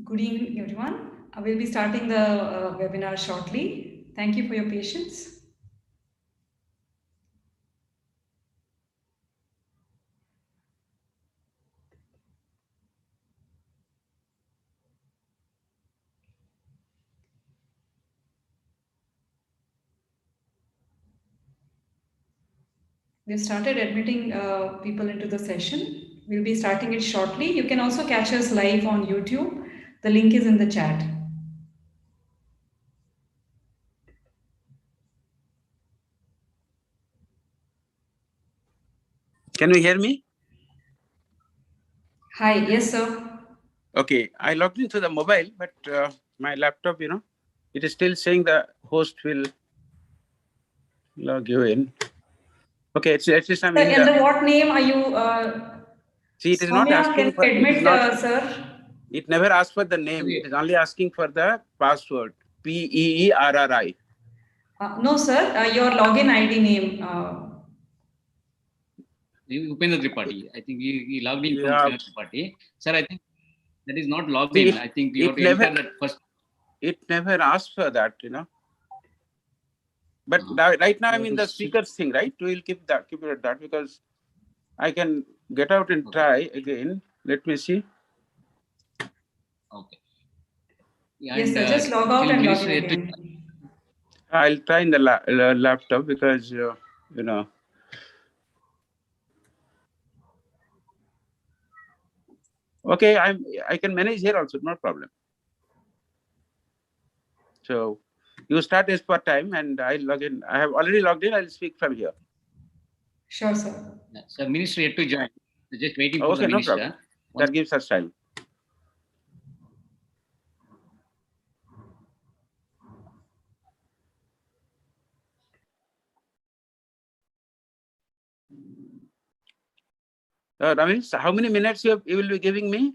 Good evening, everyone. I will be starting the webinar shortly. Thank you for your patience. We've started admitting people into the session. We'll be starting it shortly. You can also catch us live on YouTube. The link is in the chat. Can you hear me? Hi, yes, sir. Okay, I logged into the mobile, but my laptop, it is still saying the host will log you in. Okay, it's at least I'm in And the. what name are you? See, it is not Soumya, can asking you for. It is admit, not. sir? It never asks for the name. Okay. It is only asking for the password. PEERRI. No, sir. Your login ID name. Upendra Tripathi. I think he logged in from Yeah. Upendra Tripathi. Sir, I think that is not logged See, in. I think you have to enter that first. It never asks for that, But right now I'm in the speakers thing, right? We'll keep it at that because I can get out and try again. Let me see. Okay. Yes, sir. Just log out and log in again. I'll try in the laptop because Okay, I can manage here also, no problem. So you start as per time and I'll log in. I have already logged in. I'll speak from here. Sure, sir. Sir, minister yet to join. Just waiting for the minister. No problem. That gives us time. Ramesh, how many minutes you will be giving me?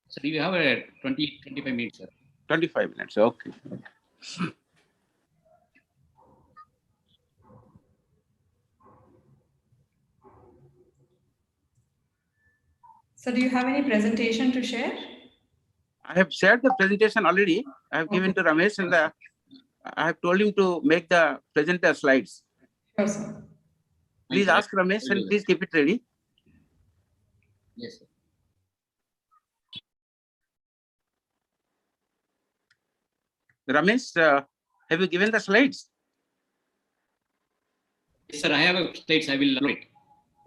So we have a 25 minutes, sir. 25 minutes. Okay. So do you have any presentation to share? I have shared the presentation already. I have given to Ramesh and I have told him to make the presenter slides. Sure, sir. Please ask Ramesh and please keep it ready. Yes, sir. Ramesh, have you given the slides? Yes, sir. I have a slides. I will upload it.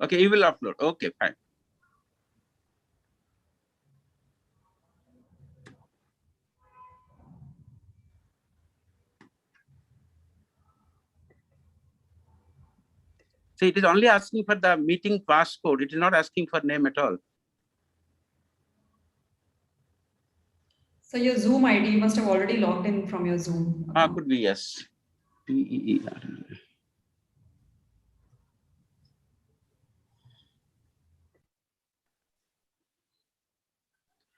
Okay, you will upload. Okay, fine. So it is only asking for the meeting passcode. It is not asking for name at all. So your Zoom ID, you must have already logged in from your Zoom account. Could be, yes. PEER.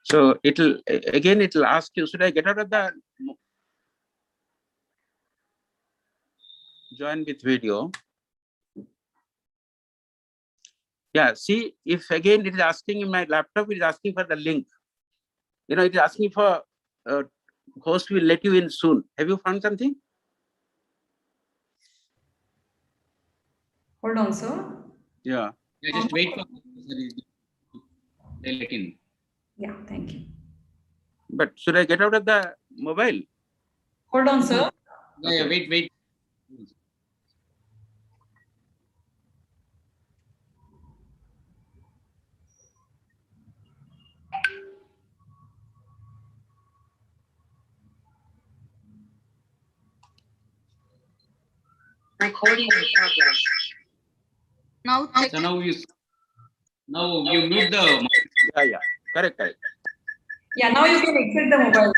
So it'll ask you, should I get out of the join with video? Yeah, see, if again it is asking in my laptop, it is asking for the link. It is asking for host will let you in soon. Have you found something? Hold on, sir. Yeah. Yeah, just wait for they'll let in. Yeah, thank you. But should I get out of the mobile? Hold on, sir. Yeah, yeah, wait. Recording in progress. Now check. So now you mute the. Yeah. Correct. Yeah, now you can exit the mobile.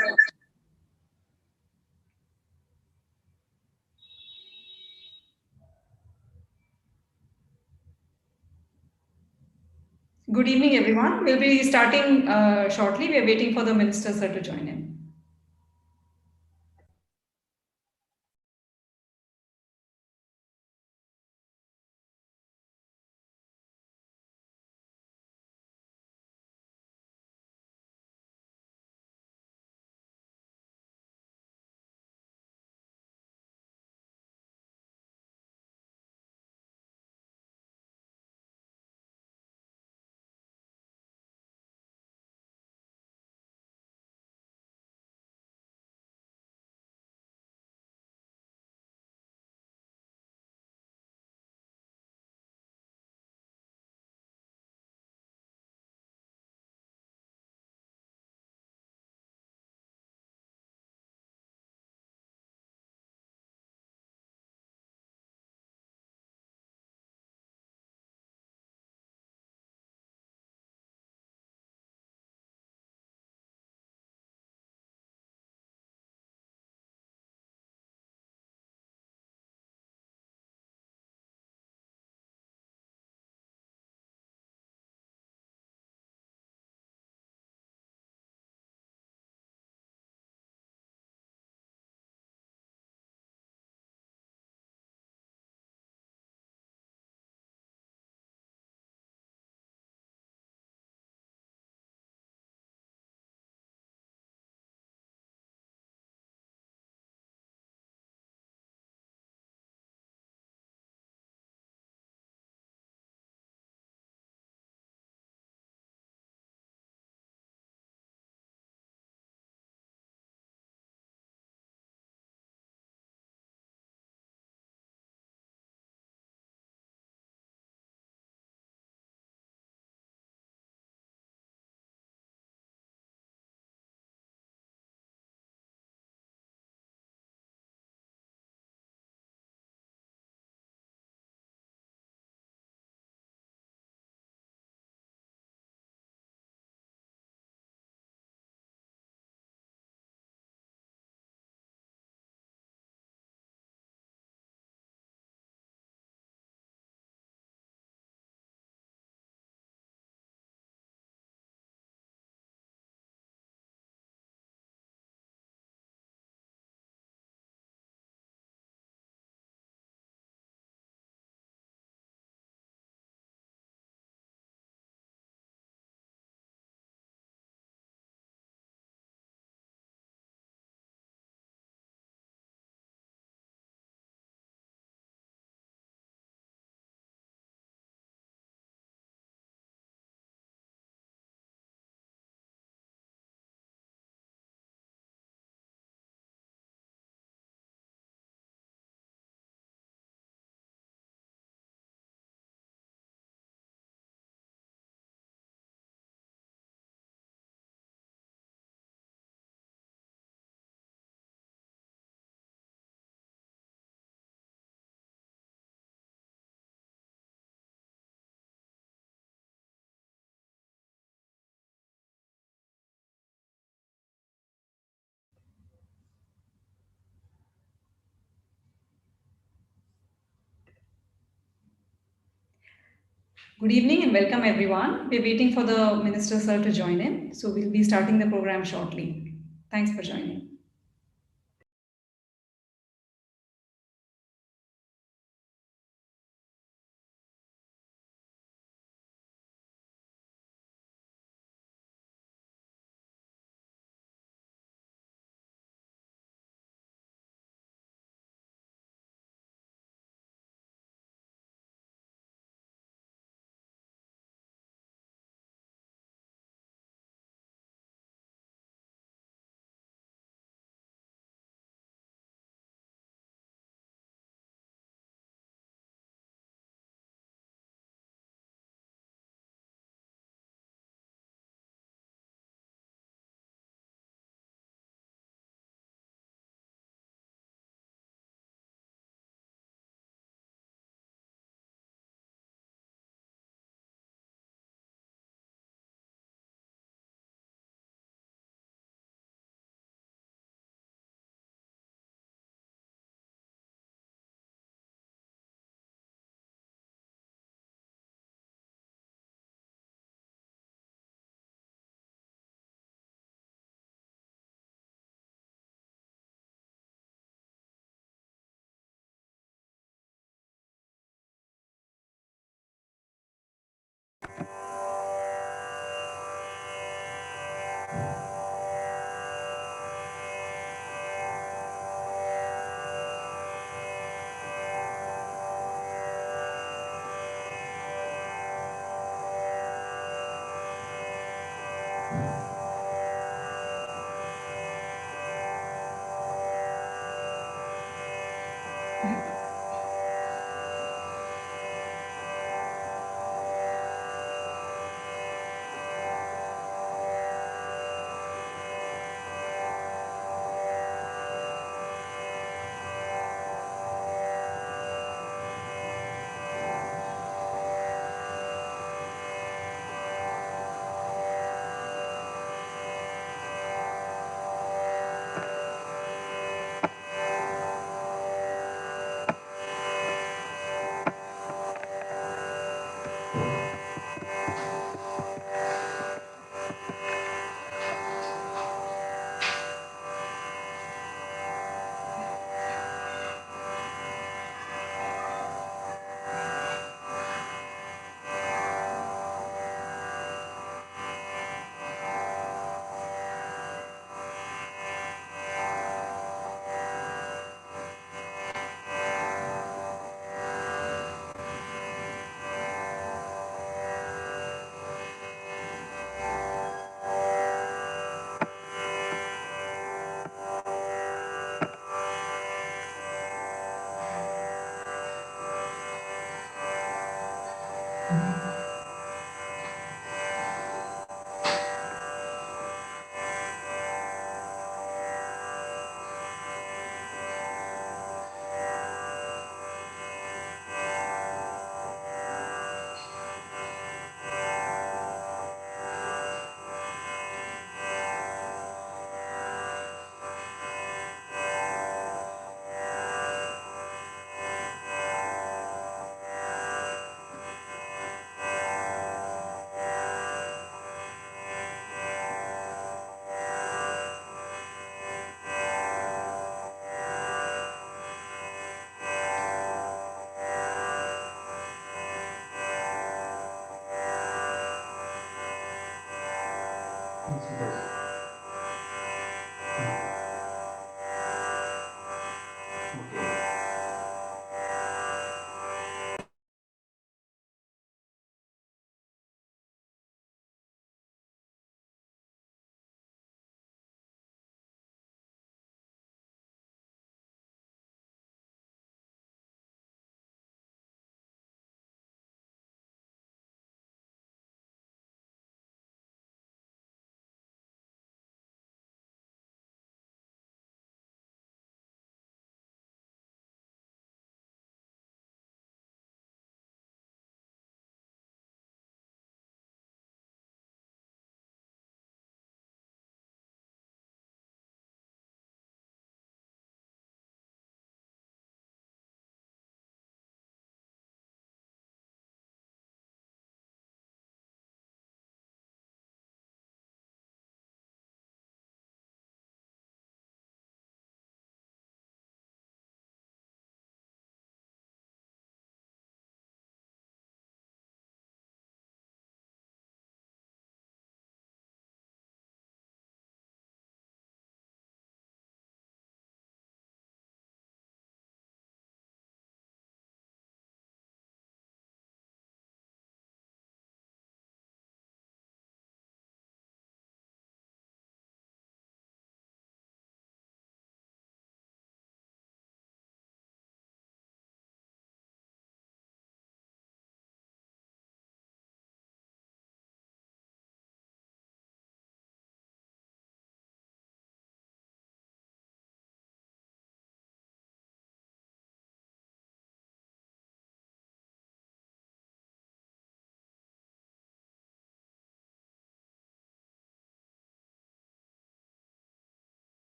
Good evening, everyone. We'll be starting shortly. We are waiting for the minister, sir, to join in. Good evening and welcome everyone. We're waiting for the Minister Sir to join in. So we'll be starting the program shortly. Thanks for joining.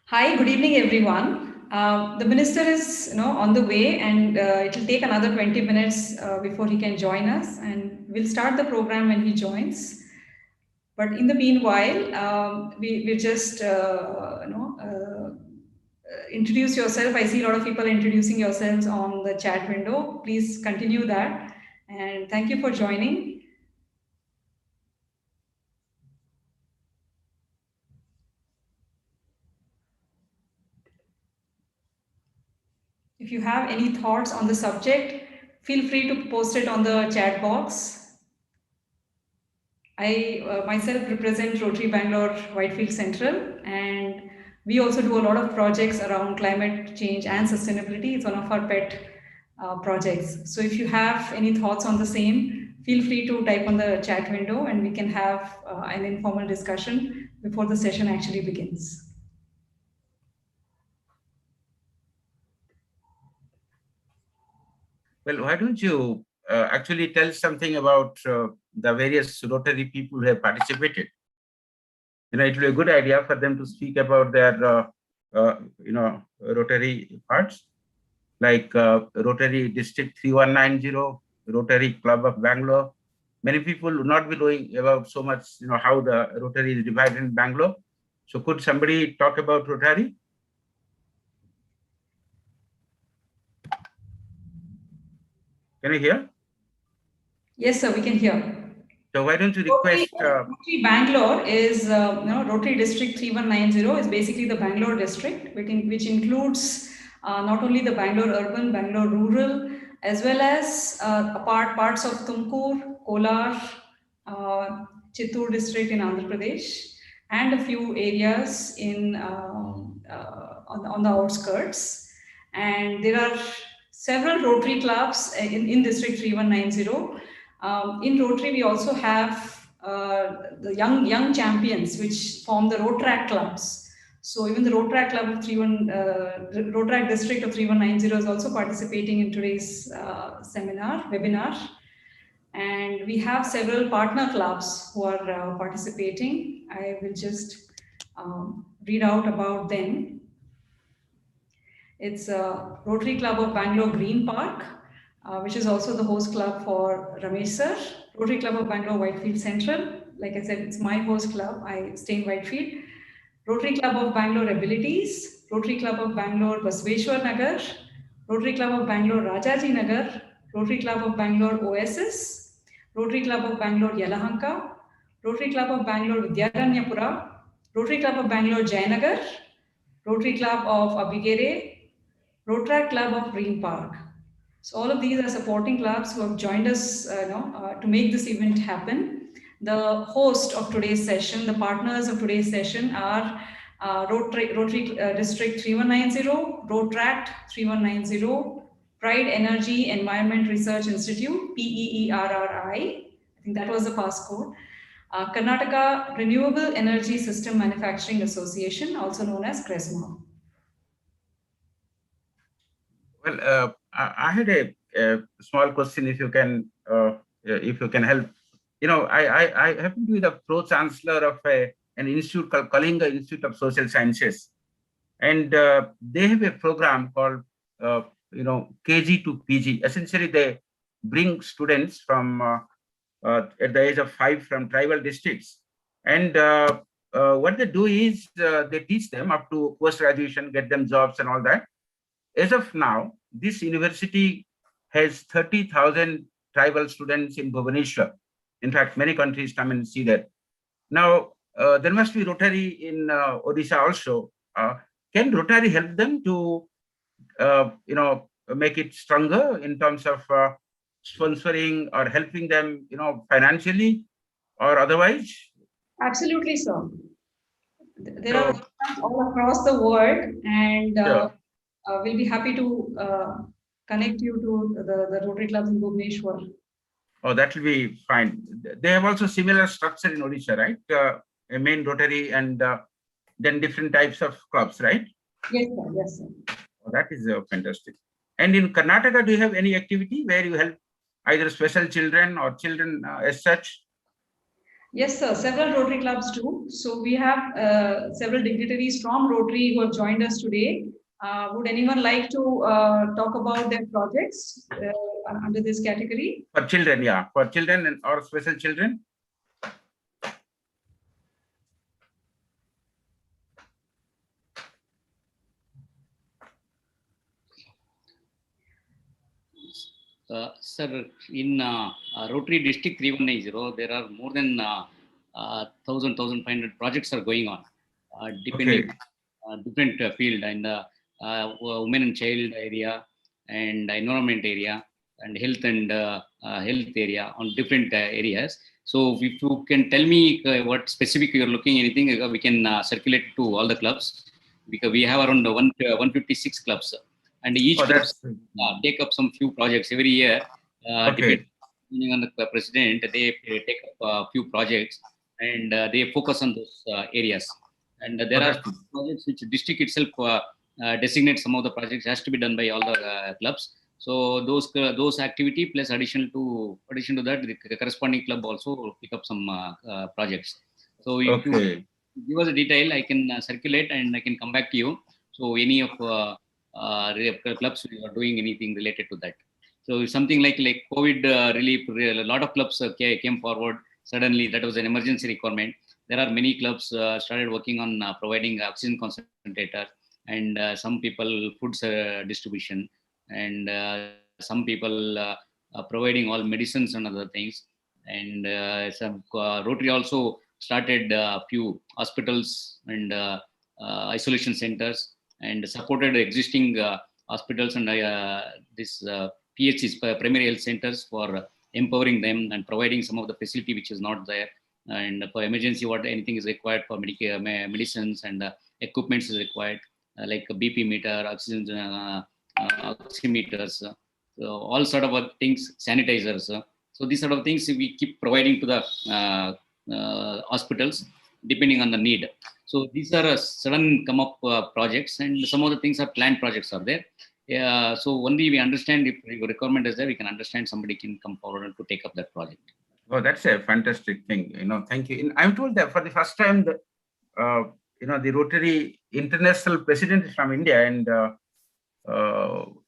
Hi, good evening, everyone. The minister is, on the way, and it will take another 20 minutes before he can join us, and we'll start the program when he joins. But in the meanwhile, we just, introduce yourself. I see a lot of people introducing yourselves on the chat window. Please continue that, and thank you for joining. If you have any thoughts on the subject, feel free to post it on the chat box. I myself represent Rotary Bangalore Whitefield Central, and we also do a lot of projects around climate change and sustainability. It's one of our pet projects. So if you have any thoughts on the same, feel free to type on the chat window and we can have an informal discussion before the session actually begins. Well, why don't you actually tell something about the various Rotary people who have participated? It will be a good idea for them to speak about their, Rotary parts, like Rotary District 3190, Rotary Club of Bangalore. Many people will not be knowing about so much, how the Rotary is divided in Bangalore. So could somebody talk about Rotary? Can you hear? Yes, sir, we can hear. So why don't you request? Rotary Bangalore is, Rotary District 3190 is basically the Bangalore district, which includes not only the Bangalore urban, Bangalore rural, as well as parts of Tumkur, Kolar, Chittoor district in Andhra Pradesh, and a few areas on the outskirts. And there are several Rotary clubs in District 3190. In Rotary, we also have the young champions, which form the Rotrack clubs. So even the Rotrack Club of Rotrack District of 3190 is also participating in today's webinar. And we have several partner clubs who are participating. I will just read out about them. It's Rotary Club of Bangalore Green Park, which is also the host club for Ramesh sir. Rotary Club of Bangalore Whitefield Central. Like I said, it's my host club. I stay in Whitefield. Rotary Club of Bangalore Abilities. Rotary Club of Bangalore Basveshwar Nagar. Rotary Club of Bangalore Rajaji Nagar. Rotary Club of Bangalore OSS. Rotary Club of Bangalore Yelahanka. Rotary Club of Bangalore Vidyaranyapura. Rotary Club of Bangalore Jayanagar. Rotary Club of Abhigere. Rotrack Club of Green Park. So all of these are supporting clubs who have joined us to make this event happen. The host of today's session, the partners of today's session are Rotary District 3190, Rotract 3190, Pride Energy Environment Research Institute, PEERRI. I think that was the passcode. Karnataka Renewable Energy System Manufacturing Association, also known as CRESMA. Well, I had a small question. If you can help, I happen to be the pro chancellor of an institute called Kalinga Institute of Social Sciences, and they have a program called KG to PG. Essentially, they bring students from at the age of 5 from tribal districts, and what they do is they teach them up to post graduation, get them jobs and all that. As of now, this university has 30,000 tribal students in Bhubaneswar. In fact, many countries come and see that. Now, there must be Rotary in Odisha also. Can Rotary help them to, make it stronger in terms of sponsoring or helping them, financially or otherwise? Absolutely, sir. There are all across the world, and we'll be happy to connect you to the Rotary clubs in Bhubaneswar. Oh, that will be fine. They have also similar structure in Odisha, right? A main Rotary and then different types of clubs, right? Yes, sir. Yes, sir. Oh, that is fantastic. And in Karnataka, do you have any activity where you help either special children or children as such? Yes, sir. Several Rotary clubs do. So we have several dignitaries from Rotary who have joined us today. Would anyone like to talk about their projects under this category? For children, yeah, for children and or special children. Sir, in Rotary District 3190, there are more than 1,500 projects are going on, depending Okay. different field and women and child area and environment area and health area on different areas. So if you can tell me what specific you're looking anything, we can circulate to all the clubs because we have around 156 clubs and each Oh, club that's take up some few projects every year. okay. Depending on the president, they take up a few projects and they focus on those areas. And Oh, there are that's projects which district itself designates some of the projects has to be done by all the clubs. So those activity plus addition to that, the corresponding club also pick up some projects. So if you okay. give us a detail, I can circulate and I can come back to you. So any of clubs who are doing anything related to that. So something like COVID relief, a lot of clubs came forward suddenly. That was an emergency requirement. There are many clubs started working on providing oxygen concentrator and some people foods distribution and some people providing all medicines and other things. And some Rotary also started a few hospitals and isolation centers and supported existing hospitals and this PHCs, primary health centers, for empowering them and providing some of the facility which is not there. And for emergency, what anything is required for medicines and equipments is required, like a BP meter, oxygen oximeters, so all sort of things, sanitizers. So these sort of things we keep providing to the hospitals depending on the need. So these are sudden come up projects, and some of the things are planned projects are there. So only we understand if your requirement is there, we can understand somebody can come forward to take up that project. Oh, that's a fantastic thing. Thank you. And I'm told that for the first time, the Rotary International President is from India, and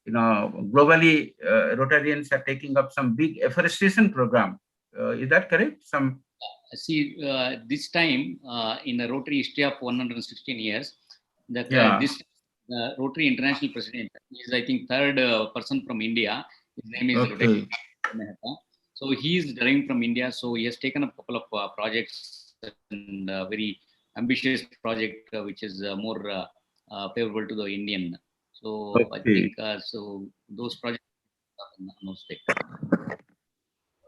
globally, Rotarians are taking up some big afforestation program. Is that correct? See, this time in the Rotary history of 116 years, Yeah. this Rotary International President is, I think, third person from India. His name is Okay. Mehta. So he is deriving from India. So he has taken a couple of projects and very ambitious project, which is more favorable to the Indian. So I Okay. think so those projects are in no state.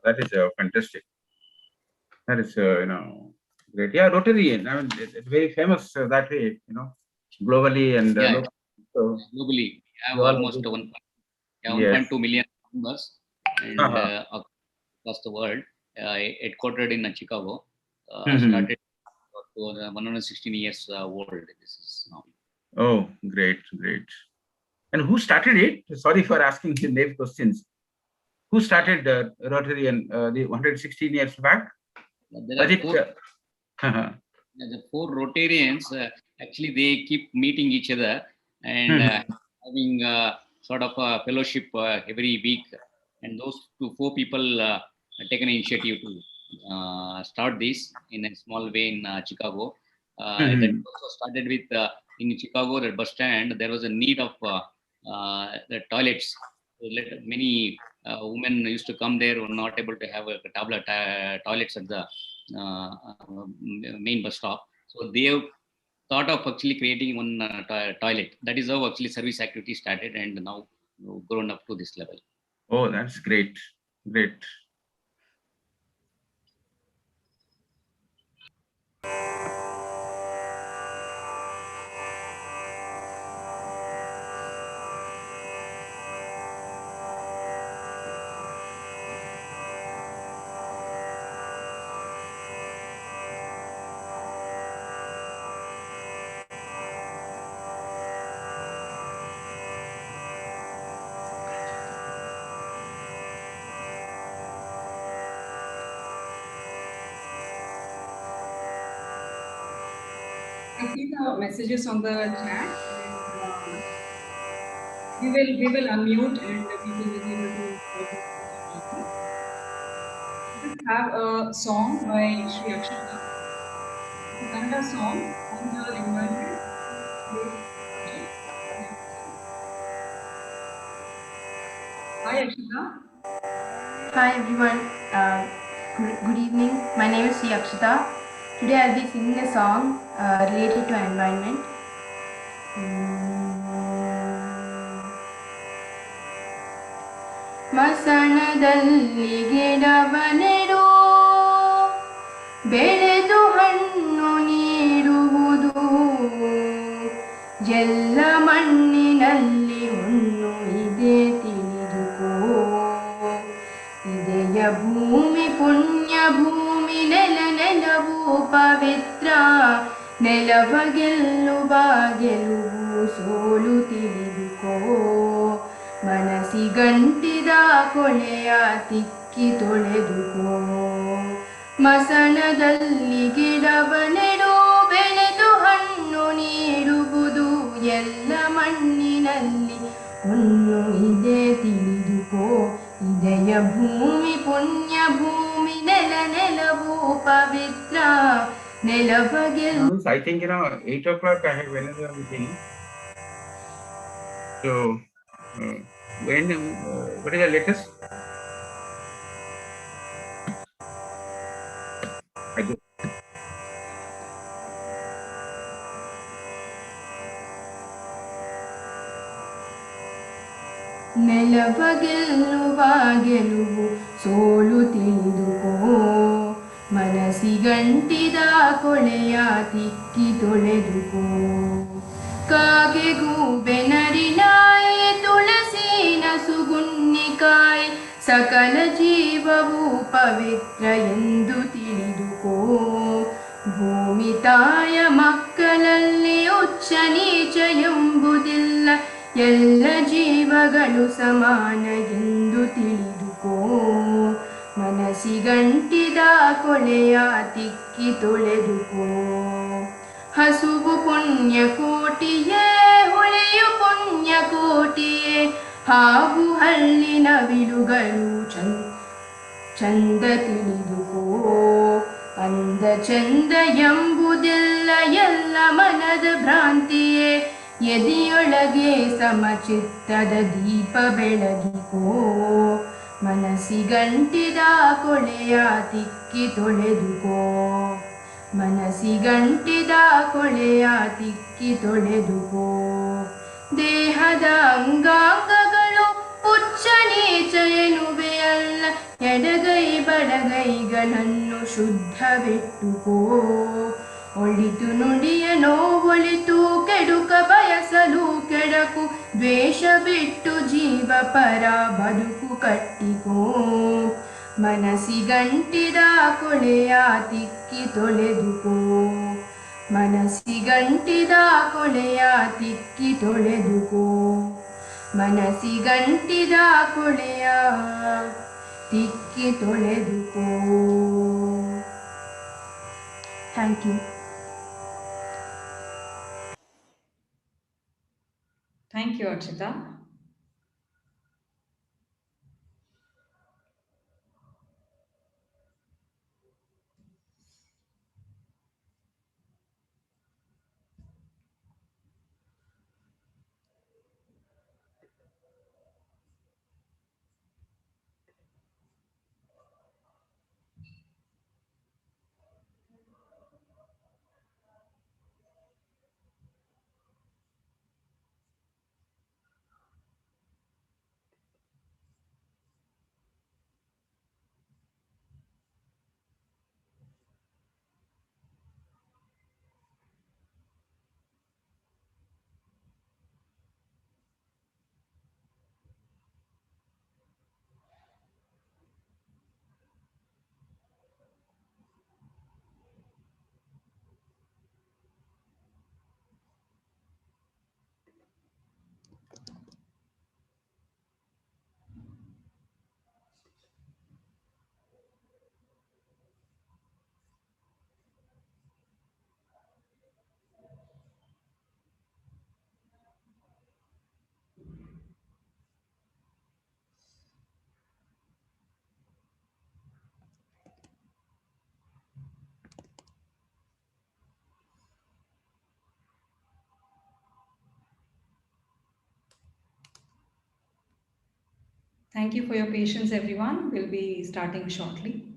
That is fantastic. That is great. Yeah, Rotary. I mean, it's very famous that way. Globally and Yeah, locally. So globally we have you all almost agree. 1.2 Yes. million members and Uh-huh. across the world, headquartered in Chicago, Mhm. started for 116 years old. This is now. Oh, great, great. And who started it? Sorry for asking the naive questions. Who started Rotary and the 116 years back? There Was are it? four. Uh-huh. The four Rotarians actually they keep meeting each other and Mhm. having sort of a fellowship every week. And those four people taken initiative to start this in a small way in Chicago. That Mhm. also started with in Chicago, the bus stand. There was a need of the toilets. Many women used to come there were not able to have a toilets at the main bus stop. So they have thought of actually creating one toilet. That is how actually service activity started and now grown up to this level. Oh, that's great. Great. I see the messages on the chat. And, we will unmute and people will be able to talk to you. We just have a song by Sri Akshita. It's a Kannada song on the environment. Project. Hi Akshita. Hi everyone, good evening. My name is Sri Akshita. Today I'll be singing a song related to environment. ಮಸಣದಲ್ಲಿ ಗಿಡವ ನೆಡು, ಬೆಳೆದು ಹಣ್ಣು ನೀಡುವುದು, ಎಲ್ಲ ಮಣ್ಣಿನಲ್ಲಿ ಹುಣ್ಣು ಇದೆ ತಿಳಿದುಕೋ. ಇದೆಯ ಭೂಮಿ ಪುಣ್ಯ ಭೂಮಿ, ನೆಲವು ಪವಿತ್ರ, ನೆಲವ ಗೆಲ್ಲುವ ಗೆಲುವು ಸೋಲು ತಿಳಿದುಕೋ. ಮನಸ್ಸಿಗಂಟಿದ ಕೊಳೆಯ ತಿಕ್ಕಿ ತೊಳೆದುಕೋ. ಮಸಣದಲ್ಲಿ ಗಿಡವ ನೆಡು, ಬೆಳೆದು ಹಣ್ಣು ನೀಡುವುದು, ಎಲ್ಲ ಮಣ್ಣಿನಲ್ಲಿ ಹುಣ್ಣು ಇದೆ ತಿಳಿದುಕೋ. ಇದೆಯ ಭೂಮಿ ಪುಣ್ಯ ಭೂಮಿ, ನೆಲವು ಪವಿತ್ರ, ನೆಲವ ಗೆಲ್ಲು. I think 8 o'clock I have another meeting. So what is the latest? ನೆಲವ ಗೆಲ್ಲುವ ಗೆಲುವು ಸೋಲು ತಿಳಿದುಕೋ. ಮನಸ್ಸಿಗಂಟಿದ ಕೊಳೆಯ ತಿಕ್ಕಿ ತೊಳೆದುಕೋ. ಕಾಗೆಗೂ ಬೆನರಿನಾಯಿ, ತುಳಸಿನ ಸುಗುನ್ನಿಕಾಯಿ, ಸಕಲ ಜೀವವು ಪವಿತ್ರ ಎಂದು ತಿಳಿದುಕೋ. ಭೂಮಿ ತಾಯ ಮಕ್ಕಳಲ್ಲಿ ಉಚ್ಚ ನೀಚ ಎಂಬುದಿಲ್ಲ, ಎಲ್ಲ ಜೀವಗಳು ಸಮಾನ ಎಂದು ತಿಳಿದುಕೋ. ಮನಸ್ಸಿಗಂಟಿದ ಕೊಳೆಯ ತಿಕ್ಕಿ ತೊಳೆದುಕೋ. ಹಸುವು ಪುಣ್ಯ ಕೋಟಿಯೇ, ಹೊಳೆಯು ಪುಣ್ಯ ಕೋಟಿಯೇ, ಹಾವು ಹಳ್ಳಿನ ಬಿಡುಗಳು ಚಂದ ತಿಳಿದುಕೋ. ಅಂದ ಚಂದ ಎಂಬುದಿಲ್ಲ, ಎಲ್ಲ ಮನದ ಭ್ರಾಂತಿಯೇ, ಎದೆಯೊಳಗೆ ಸಮಚಿತ್ತದ ದೀಪ ಬೆಳಗಿಕೋ. ಮನಸ್ಸಿಗಂಟಿದ ಕೊಳೆಯ ತಿಕ್ಕಿ ತೊಳೆದುಕೋ. ಮನಸ್ಸಿಗಂಟಿದ ಕೊಳೆಯ ತಿಕ್ಕಿ ತೊಳೆದುಕೋ. ದೇಹದ ಅಂಗಾಂಗಗಳು ಉಚ್ಚ ನೀಚ ಎನ್ನುವೆಯಲ್ಲ, ಎಡಗೈ ಬಡಗೈಗಳನ್ನು ಶುದ್ಧವಿಟ್ಟುಕೋ. ಒಳಿತು ನುಡಿಯ ನೋವೊಳಿತು, ಕೆಡುಕ ಬಯಸಲು ಕೆಡಕು, ದ್ವೇಷ ಬಿಟ್ಟು ಜೀವ ಪರ ಬದುಕು ಕಟ್ಟಿಕೋ. ಮನಸ್ಸಿಗಂಟಿದ ಕೊಳೆಯ ತಿಕ್ಕಿ ತೊಳೆದುಕೋ. ಮನಸ್ಸಿಗಂಟಿದ ಕೊಳೆಯ ತಿಕ್ಕಿ ತೊಳೆದುಕೋ. ಮನಸ್ಸಿಗಂಟಿದ ಕೊಳೆಯ ತಿಕ್ಕಿ ತೊಳೆದುಕೋ. Thank you. Thank you, Akshita. Thank you for your patience, everyone. We'll be starting shortly.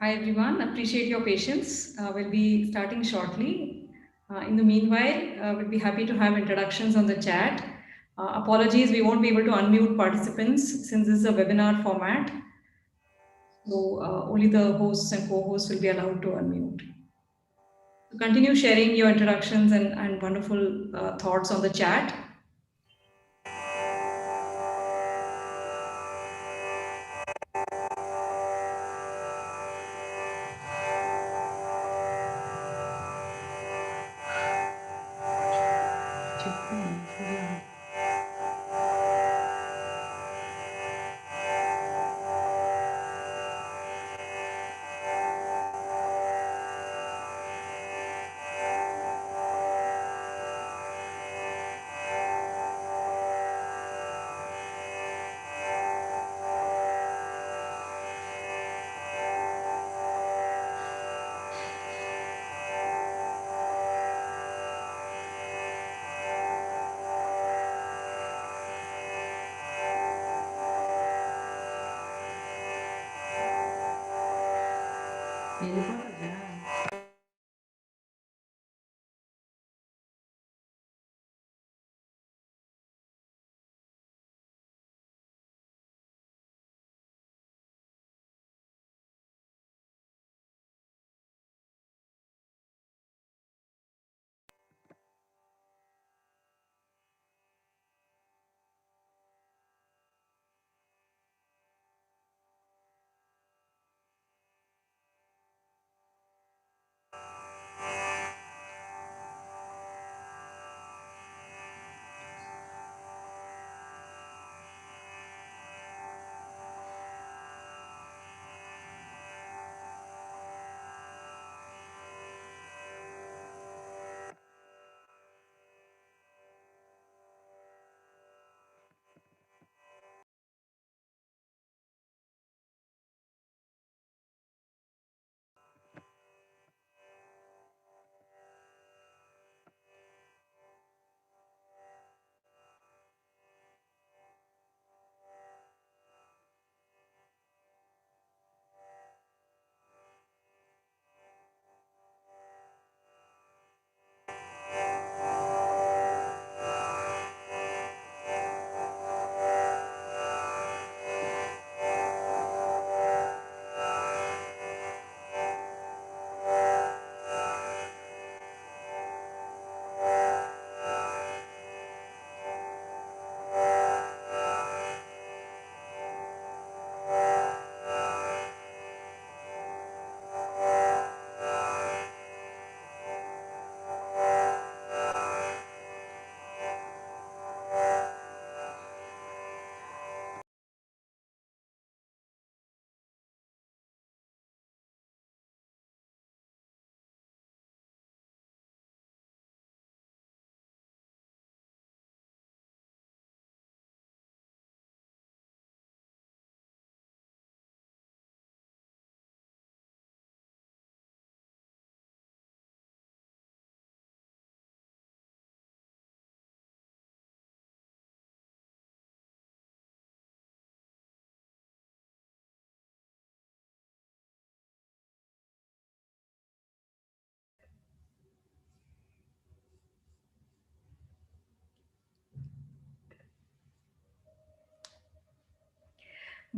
Hi, everyone. Appreciate your patience. We'll be starting shortly. In the meanwhile, we'll be happy to have introductions on the chat. Apologies, we won't be able to unmute participants since this is a webinar format. So only the hosts and co-hosts will be allowed to unmute. So continue sharing your introductions and wonderful thoughts on the chat.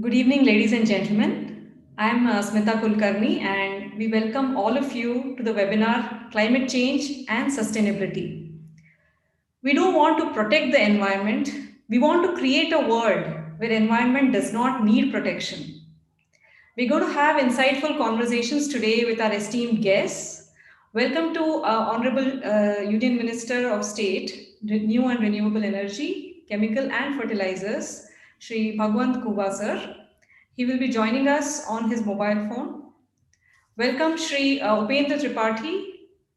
Good evening, ladies and gentlemen. I'm Smita Kulkarni, and we welcome all of you to the webinar Climate Change and Sustainability. We don't want to protect the environment. We want to create a world where environment does not need protection. We're going to have insightful conversations today with our esteemed guests. Welcome to Honorable Union Minister of State, New and Renewable Energy, Chemical and Fertilizers, Shri Bhagwant Kuba sir. He will be joining us on his mobile phone. Welcome Shri Upendra Tripathi,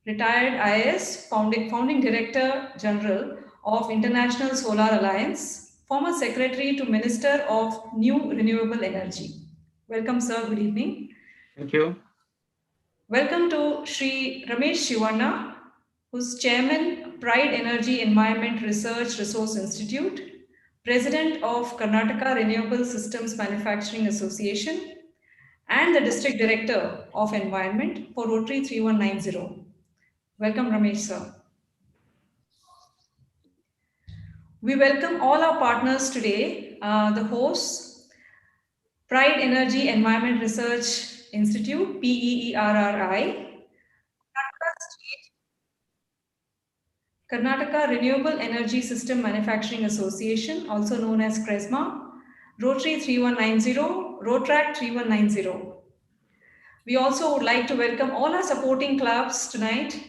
retired IAS, founding Director General of International Solar Alliance, former Secretary to Minister of New Renewable Energy. Welcome, sir. Good evening. Thank you. Welcome to Shri Ramesh Shivanna, who's Chairman, Pride Energy Environment Research Resource Institute, President of Karnataka Renewable Systems Manufacturing Association, and the District Director of Environment for Rotary 3190. Welcome, Ramesh, sir. We welcome all our partners today, the hosts, Pride Energy Environment Research Institute, PEERRI, Karnataka Renewable Energy System Manufacturing Association, also known as CRESMA, Rotary 3190, Rotrack 3190. We also would like to welcome all our supporting clubs tonight,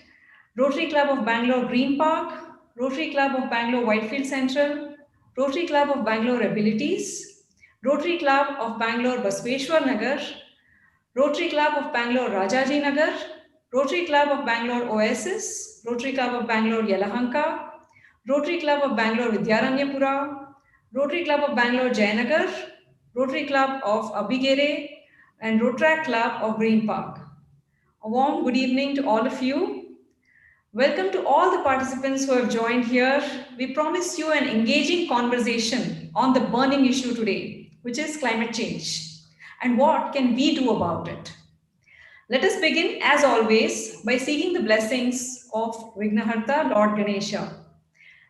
Rotary Club of Bangalore Green Park, Rotary Club of Bangalore Whitefield Central, Rotary Club of Bangalore Abilities, Rotary Club of Bangalore Basveshwar Nagar, Rotary Club of Bangalore Rajaji Nagar, Rotary Club of Bangalore Oasis, Rotary Club of Bangalore Yelahanka, Rotary Club of Bangalore Vidyaranyapura, Rotary Club of Bangalore Jayanagar, Rotary Club of Abhigere, and Rotrack Club of Green Park. A warm good evening to all of you. Welcome to all the participants who have joined here. We promise you an engaging conversation on the burning issue today, which is climate change, and what can we do about it. Let us begin, as always, by seeking the blessings of Vignaharta, Lord Ganesha.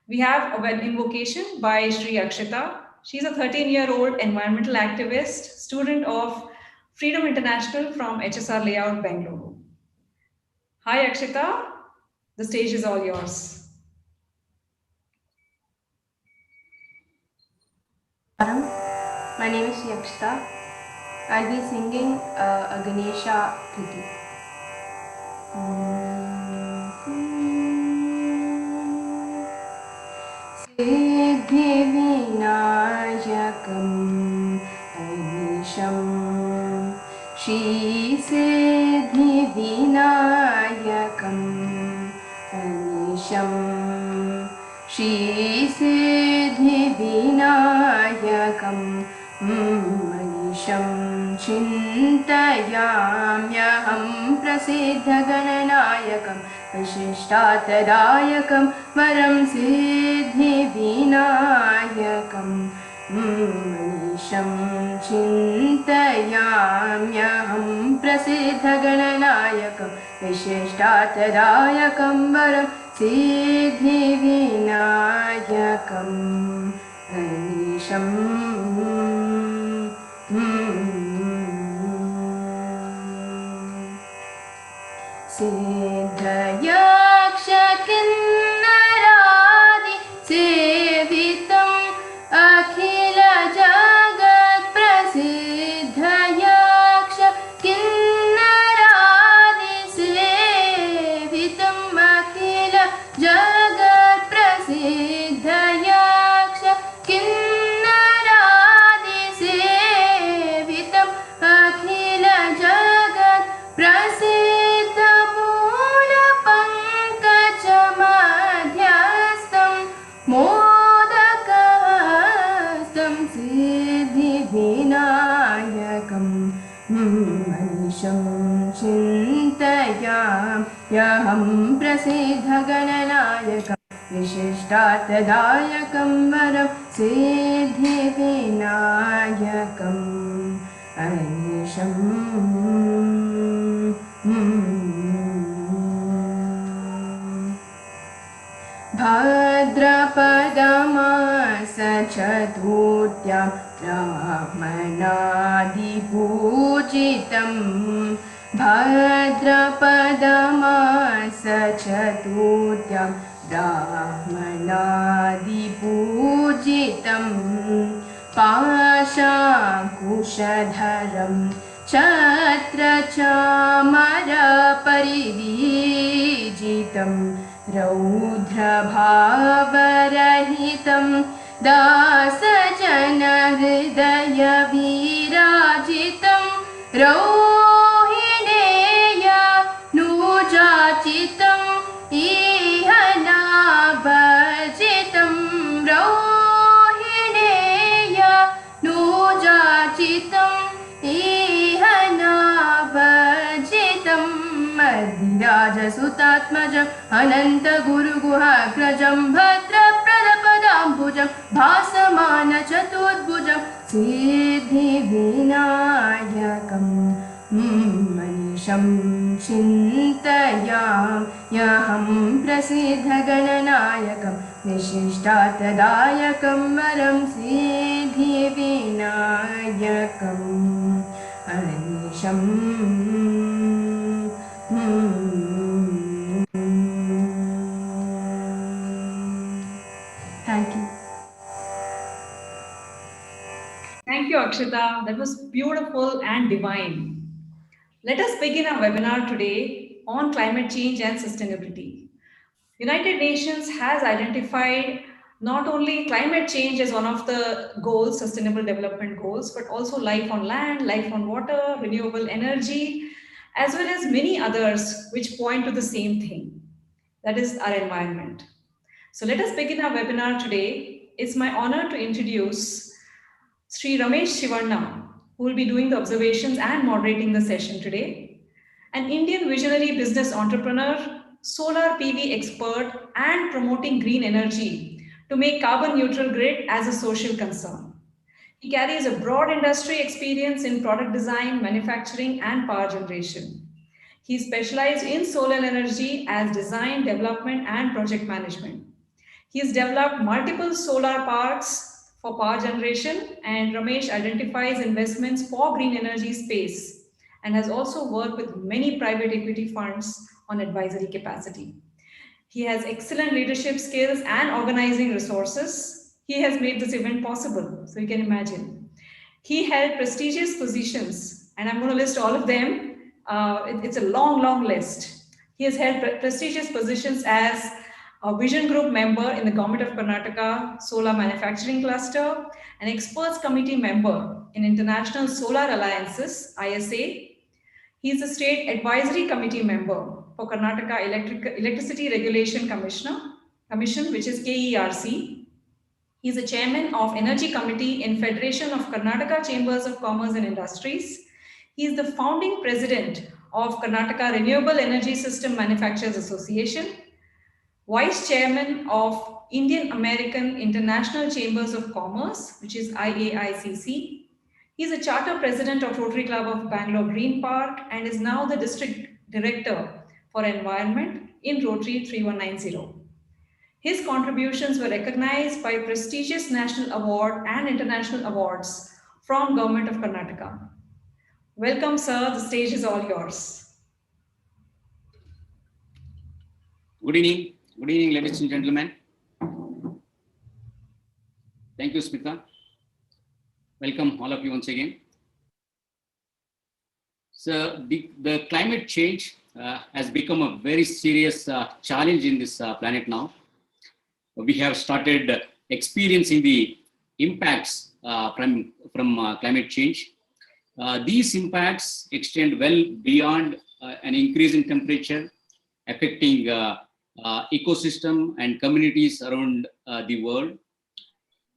We have an invocation by Sri Akshita. She's a 13-year-old environmental activist, student of Freedom International from HSR Layout, Bangalore. Hi, Akshita. The stage is all yours. My name is Yakshita. I'll be singing a Ganesha Kriti. Siddhi-vinayakam Anisham Shri Siddhi-vinayakam Anisham Shri Siddhi-vinayakam Anisham Chintayamyaham Prasiddhagananayakam Vishishtatadayakam Varam Siddhi-vinayakam Manisham Chintayamyaham Prasiddhagananayakam Vishishtatadayakam Varam Siddhi-vinayakam Manisham Siddhayaksha Kinnaradi Sevitam Akhila Jagat Prasiddhayaksha Kinnaradi Sevitam Akhila Jagat Prasiddhayaksha Kinnaradi Sevitam Akhila Jagat Prasiddha Moola Pankajamadhyastam Modakastam Siddhi-vinayakam Manisham Chintayamyaham Prasiddhagananayakam Vishishtatadayakam Varam Siddhi-vinayakam Anisham भाद्रपदमासचतुर्थ्यां ब्राह्मणादिपूजितं भाद्रपदमासचतुर्थ्यां ब्राह्मणादिपूजितं पाशाङ्कुशधरं छत्रचामरपरिवीजितं रौद्रभावरहितं दासजनहृदयविराजितं रोहिणेय नूजाचितं इहनाभजितं रोहिणेय नूजाचितं इहनाभजितं मद्विराजसुतात्मजम् अनन्तगुरुगुहाग्रजं भद्रप्रदपदाम्बुजं भासमानचतुर्भुजं सिद्धिविनायकं मनीषं चिन्तयाम्यहं प्रसिद्धगणनायकं विशिष्टार्थदायकं वरं सिद्धिविनायकम् अनिशम् Thank you. Thank you, Akshita. That was beautiful and divine. Let us begin our webinar today on climate change and sustainability. United Nations has identified not only climate change as one of the goals, sustainable development goals, but also life on land, life on water, renewable energy, as well as many others which point to the same thing, that is our environment. So let us begin our webinar today. It's my honor to introduce Sri Ramesh Shivanna, who will be doing the observations and moderating the session today. An Indian visionary business entrepreneur, solar PV expert, and promoting green energy to make carbon neutral grid as a social concern. He carries a broad industry experience in product design, manufacturing, and power generation. He specialized in solar energy as design, development, and project management. He has developed multiple solar parks for power generation, and Ramesh identifies investments for green energy space and has also worked with many private equity funds on advisory capacity. He has excellent leadership skills and organizing resources. He has made this event possible, so you can imagine. He held prestigious positions, and I'm going to list all of them. It's a long, long list. He has held prestigious positions as a Vision Group member in the Government of Karnataka Solar Manufacturing Cluster, an Experts Committee member in International Solar Alliances, ISA. He is a State Advisory Committee member for Karnataka Electricity Regulation Commission, which is KERC. He is a chairman of Energy Committee in Federation of Karnataka Chambers of Commerce and Industries. He is the founding president of Karnataka Renewable Energy System Manufacturers Association, vice chairman of Indian American International Chambers of Commerce, which is IAICC. He is a charter president of Rotary Club of Bangalore Green Park and is now the district director for environment in Rotary 3190. His contributions were recognized by prestigious national award and international awards from Government of Karnataka. Welcome, sir. The stage is all yours. Good evening. Good evening, ladies and gentlemen. Thank you, Smita. Welcome all of you once again. So the climate change has become a very serious challenge in this planet now. We have started experiencing the impacts from climate change. These impacts extend well beyond an increase in temperature, affecting ecosystem and communities around the world.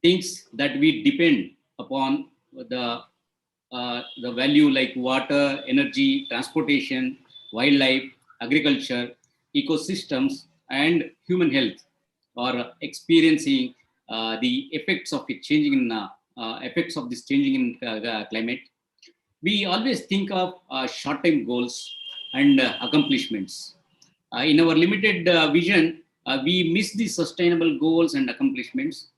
Things that we depend upon the value like water, energy, transportation, wildlife, agriculture, ecosystems, and human health are experiencing the effects of it changing in effects of this changing in climate. We always think of short-term goals and accomplishments. In our limited vision, we miss the sustainable goals and accomplishments.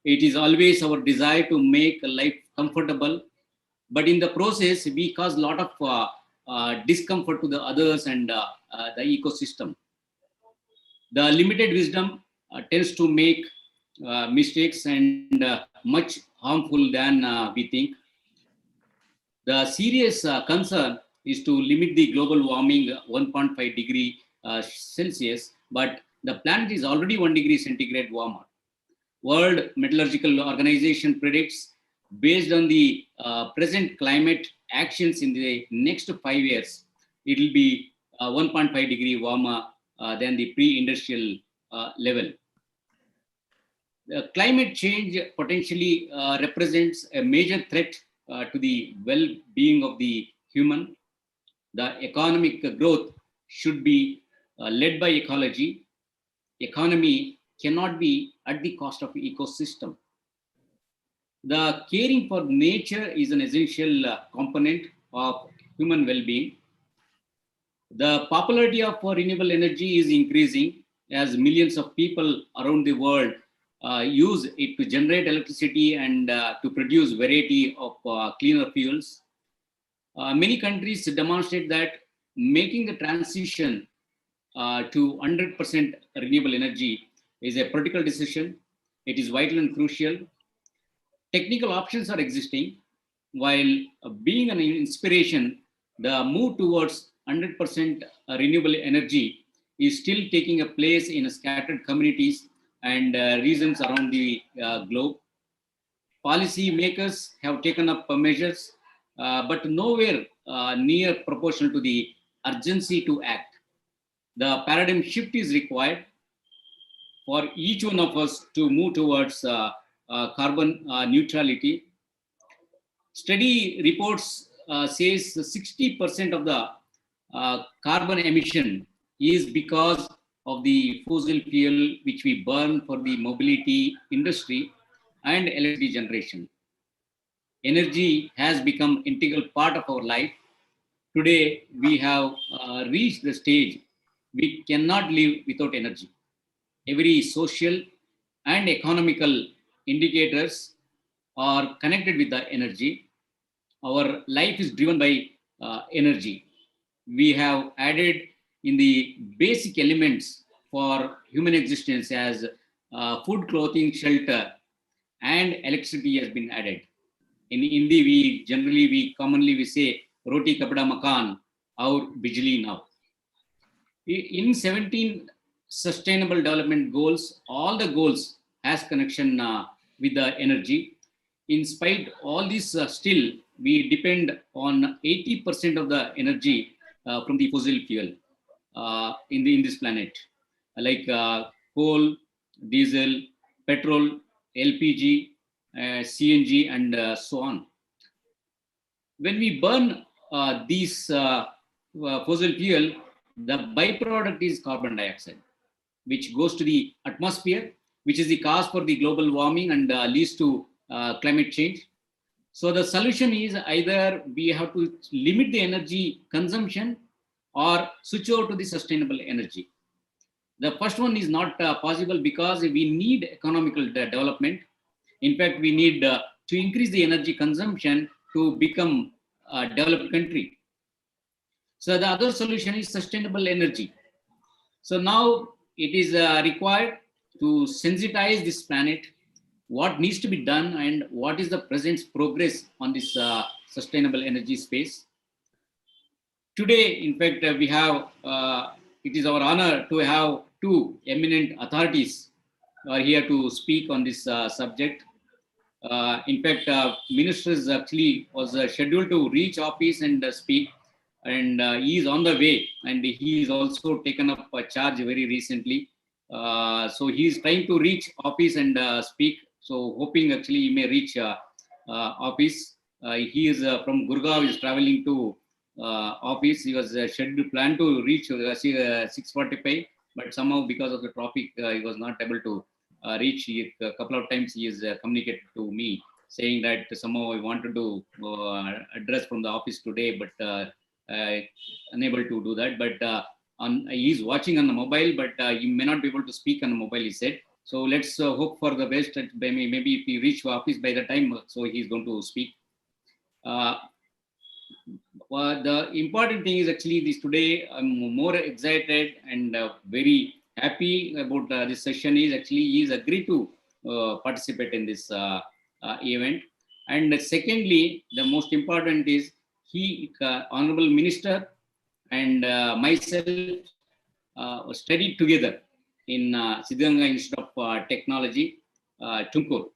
It is always our desire to make life comfortable, but in the process, we cause a lot of discomfort to the others and the ecosystem. The limited wisdom tends to make mistakes and much harmful than we think. The serious concern is to limit the global warming 1.5 degree Celsius, but the planet is already 1 degree centigrade warmer. World Metallurgical Organization predicts, based on the present climate actions in the next 5 years, it will be 1.5 degree warmer than the pre-industrial level. Climate change potentially represents a major threat to the well-being of the human. The economic growth should be led by ecology. Economy cannot be at the cost of ecosystem. The caring for nature is an essential component of human well-being. The popularity of renewable energy is increasing as millions of people around the world use it to generate electricity and to produce variety of cleaner fuels. Many countries demonstrate that making the transition to 100% renewable energy is a political decision. It is vital and crucial. Technical options are existing. While being an inspiration, the move towards 100% renewable energy is still taking a place in scattered communities and regions around the globe. Policy makers have taken up measures, but nowhere near proportional to the urgency to act. The paradigm shift is required for each one of us to move towards carbon neutrality. Study reports says 60% of the carbon emission is because of the fossil fuel which we burn for the mobility industry and electricity generation. Energy has become integral part of our life. Today, we have reached the stage we cannot live without energy. Every social and economical indicators are connected with the energy. Our life is driven by energy. We have added in the basic elements for human existence as food, clothing, shelter, and electricity has been added. In Hindi, we commonly say roti kapda makan aur bijli now. In 17 sustainable development goals, all the goals has connection with the energy. In spite all this, still we depend on 80% of the energy from the fossil fuel in this planet, like coal, diesel, petrol, LPG, CNG, and so on. When we burn these fossil fuel, the byproduct is carbon dioxide, which goes to the atmosphere, which is the cause for the global warming and leads to climate change. So the solution is either we have to limit the energy consumption or switch over to the sustainable energy. The first one is not possible because we need economical development. In fact, we need to increase the energy consumption to become a developed country. So the other solution is sustainable energy. So now it is required to sensitize this planet, what needs to be done and what is the present progress on this sustainable energy space. Today, in fact, we have, it is our honor to have two eminent authorities who are here to speak on this subject. In fact, ministers actually was scheduled to reach office and speak, and he is on the way, and he is also taken up a charge very recently. So he is trying to reach office and speak. So hoping actually he may reach office. He is from Gurgaon, is traveling to office. He was scheduled planned to reach 6:45, but somehow because of the traffic, he was not able to reach. A couple of times he is communicated to me saying that somehow I wanted to address from the office today, but unable to do that. But he's watching on the mobile, but he may not be able to speak on the mobile, he said. So let's hope for the best. Maybe if he reach office by the time, so he's going to speak. The important thing is actually this today, I'm more excited and very happy about this session is actually he's agreed to participate in this event. And secondly, the most important is he, Honorable Minister and myself studied together in Siddhganga Institute of Technology, Tumkur.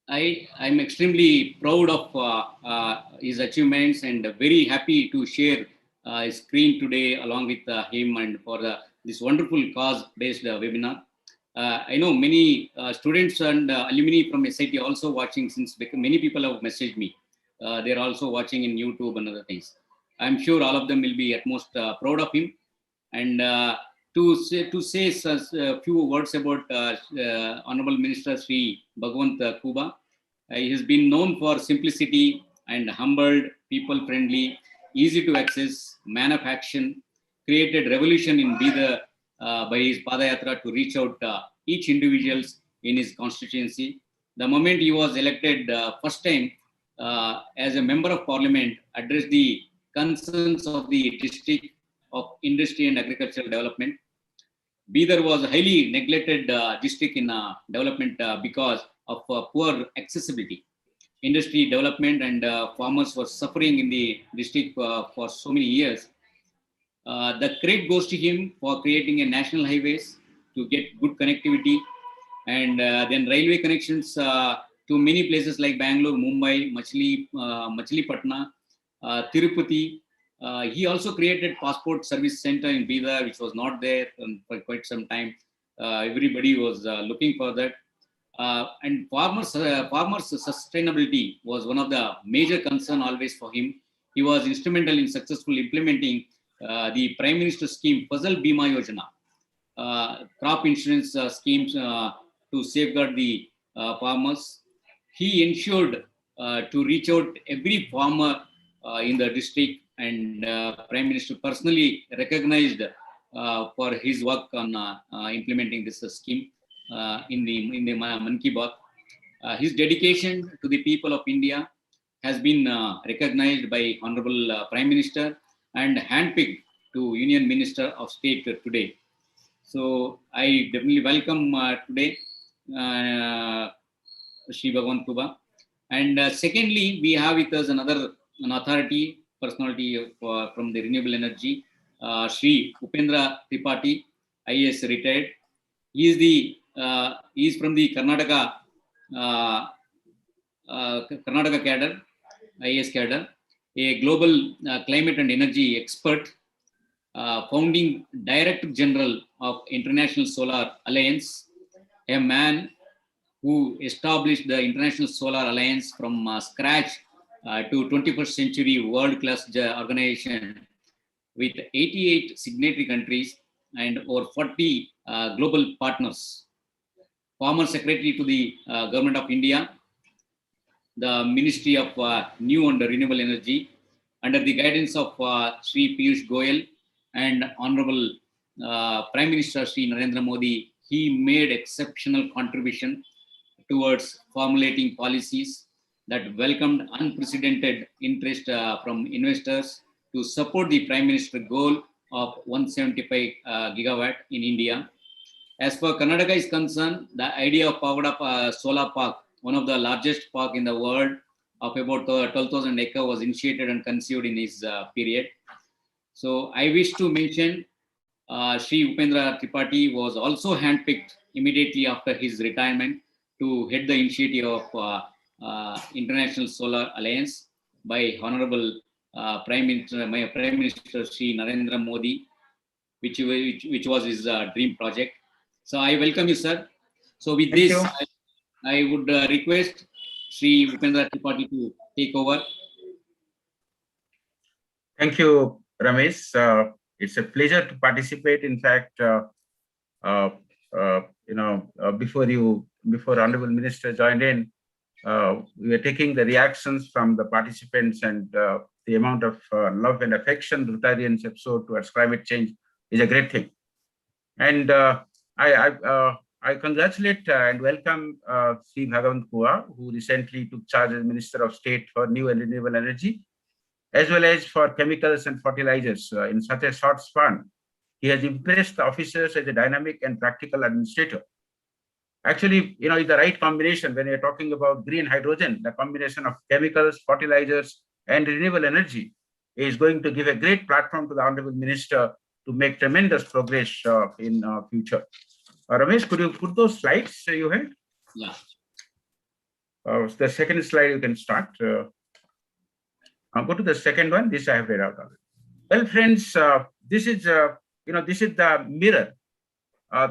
I'm extremely proud of his achievements and very happy to share his screen today along with him and for this wonderful cause-based webinar. I know many students and alumni from SIT also watching, since many people have messaged me. They're also watching in YouTube and other things. I'm sure all of them will be at most proud of him. And to say a few words about Honorable Minister Sri Bhagwant Kuba. He has been known for simplicity and humbled, people-friendly, easy to access, man of action, created revolution in Bidar by his Padayatra to reach out each individuals in his constituency. The moment he was elected first time as a member of parliament, addressed the concerns of the district of industry and agricultural development. Bidar was a highly neglected district in development because of poor accessibility. Industry development and farmers were suffering in the district for so many years. The credit goes to him for creating a national highways to get good connectivity, and then railway connections to many places like Bangalore, Mumbai, Machilipatna, Tirupati. He also created passport service center in Bidar, which was not there for quite some time. Everybody was looking for that. And farmers' sustainability was one of the major concern always for him. He was instrumental in successfully implementing the Prime Minister scheme, Fasal Bima Yojana, crop insurance schemes to safeguard the farmers. He ensured to reach out every farmer in the district, and Prime Minister personally recognized for his work on implementing this scheme in the Man Ki Baat. His dedication to the people of India has been recognized by Honorable Prime Minister and handpicked to Union Minister of State today. So I definitely welcome today Sri Bhagwant Kuba. And secondly, we have with us an authority, personality from the renewable energy, Sri Upendra Tripathi, IAS retired. He is from the Karnataka cadre, IAS cadre, a global climate and energy expert, founding Director General of International Solar Alliance, a man who established the International Solar Alliance from scratch to 21st century world-class organization with 88 signatory countries and over 40 global partners. Former Secretary to the Government of India, the Ministry of New and Renewable Energy, under the guidance of Sri Piyush Goyal and Honorable Prime Minister Sri Narendra Modi, he made exceptional contribution towards formulating policies that welcomed unprecedented interest from investors to support the Prime Minister goal of 175 gigawatt in India. As far Karnataka is concerned, the idea of powered up solar park, one of the largest park in the world of about 12,000 acres, was initiated and conceived in his period. So I wish to mention Sri Upendra Tripathi was also handpicked immediately after his retirement to head the initiative of International Solar Alliance by Honorable Prime Minister Sri Narendra Modi, which was his dream project. So I welcome you, sir. So with this, I would request Sri Upendra Tripathi to take over. Thank you, Ramesh. It's a pleasure to participate. In fact, before Honorable Minister joined in, we were taking the reactions from the participants, and the amount of love and affection Rotarians have showed towards climate change is a great thing. And I congratulate and welcome Sri Bhagwant Kua, who recently took charge as Minister of State for New and Renewable Energy, as well as for chemicals and fertilizers in such a short span. He has impressed the officers as a dynamic and practical administrator. Actually, it's the right combination when you're talking about green hydrogen. The combination of chemicals, fertilizers, and renewable energy is going to give a great platform to the Honorable Minister to make tremendous progress in future. Ramesh, could you put those slides you had? Yeah. The second slide you can start. I'll go to the second one. This I have read out already. Well, friends, this is this is the mirror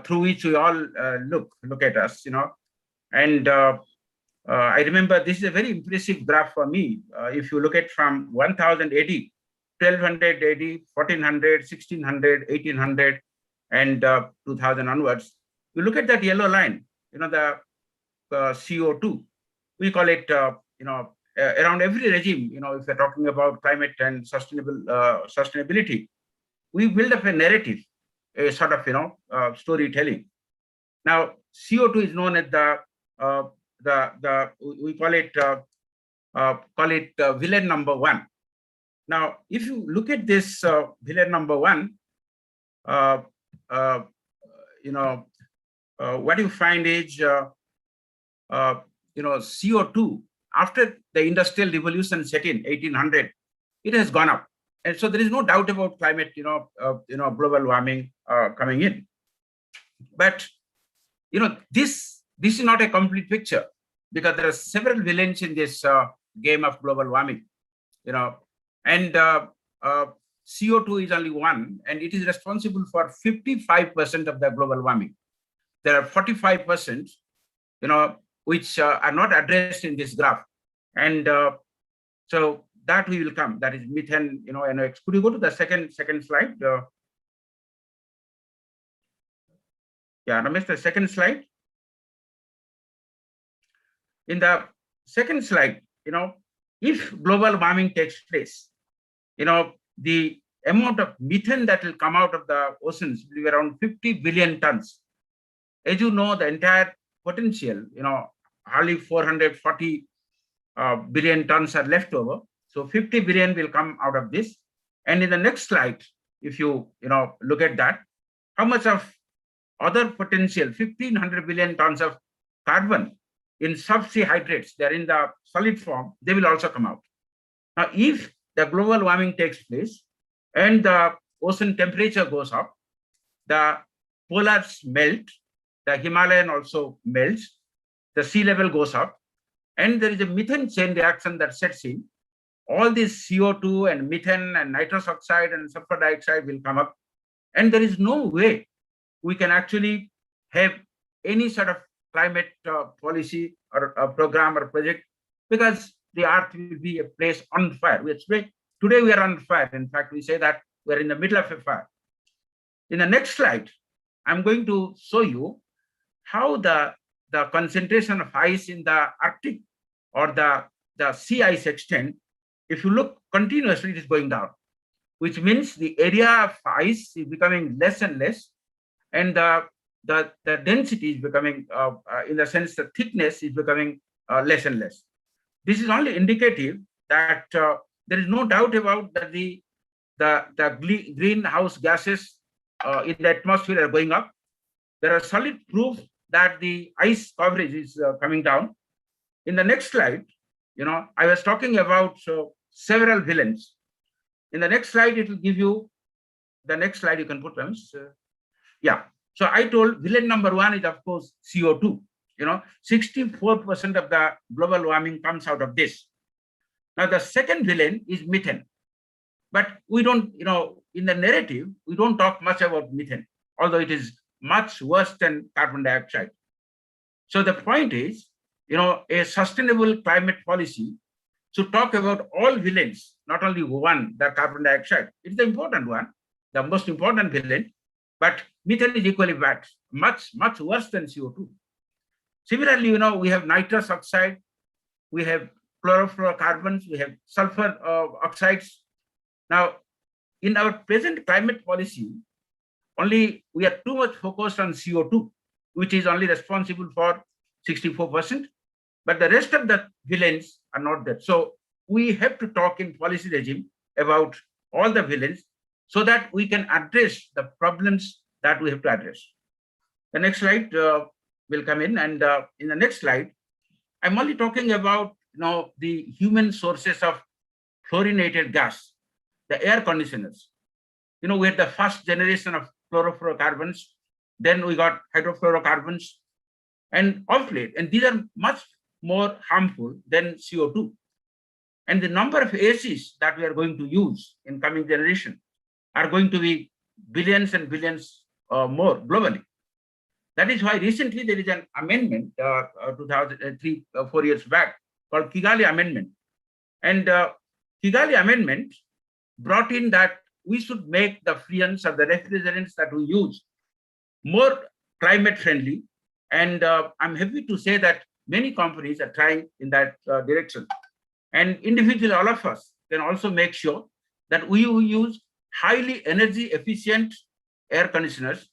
through which we all look at us. And I remember this is a very impressive graph for me. If you look at from 1000 AD, 1200 AD, 1400, 1600, 1800, and 2000 onwards, you look at that yellow line, the CO2. We call it, around every regime, if we're talking about climate and sustainability, we build up a narrative, a sort of, storytelling. Now, CO2 is known as we call it villain number one. Now, if you look at this villain number one, what you find is, CO2 after the industrial revolution set in 1800, it has gone up, and so there is no doubt about climate, global warming coming in. But this is not a complete picture, because there are several villains in this game of global warming, and CO2 is only one, and it is responsible for 55% of the global warming. There are 45%, which are not addressed in this graph, and so that we will come. That is methane, NOx. Could you go to the second slide? Yeah, Ramesh, the second slide. In the second slide, if global warming takes place, the amount of methane that will come out of the oceans will be around 50 billion tons. As you know, the entire potential, hardly 440 billion tons are left over. So 50 billion will come out of this. And in the next slide, if you look at that, how much of other potential, 1500 billion tons of carbon in subsea hydrates, they're in the solid form, they will also come out. Now, if the global warming takes place and the ocean temperature goes up, the polars melt, the Himalayan also melts, the sea level goes up, and there is a methane chain reaction that sets in. All this CO2 and methane and nitrous oxide and sulfur dioxide will come up, and there is no way we can actually have any sort of climate policy or a program or project, because the earth will be a place on fire. Today we are on fire. In fact, we say that we're in the middle of a fire. In the next slide, I'm going to show you how the concentration of ice in the Arctic or the sea ice extent. If you look continuously, it is going down, which means the area of ice is becoming less and less, and the density is becoming, in the sense the thickness is becoming less and less. This is only indicative that there is no doubt about that the greenhouse gases in the atmosphere are going up. There are solid proof that the ice coverage is coming down. In the next slide, I was talking about several villains. In the next slide, it will give you the next slide. You can put them. Yeah. So I told villain number one is, of course, CO2. 64% of the global warming comes out of this. Now, the second villain is methane. But we don't, in the narrative, we don't talk much about methane, although it is much worse than carbon dioxide. So the point is, a sustainable climate policy should talk about all villains, not only one, the carbon dioxide. It's the important one, the most important villain, but methane is equally bad, much worse than CO2. Similarly, we have nitrous oxide, we have chlorofluorocarbons, we have sulfur oxides. Now, in our present climate policy, only we are too much focused on CO2, which is only responsible for 64%, but the rest of the villains are not there. So we have to talk in policy regime about all the villains so that we can address the problems that we have to address. The next slide will come in, and in the next slide, I'm only talking about the human sources of fluorinated gas, the air conditioners. We had the first generation of chlorofluorocarbons, then we got hydrofluorocarbons, and of late, and these are much more harmful than CO2. And the number of ACs that we are going to use in coming generation are going to be billions and billions more globally. That is why recently there is an amendment, 4 years back, called Kigali Amendment. And Kigali Amendment brought in that we should make the fuels of the refrigerants that we use more climate friendly. And I'm happy to say that many companies are trying in that direction. And individually, all of us can also make sure that we use highly energy efficient air conditioners.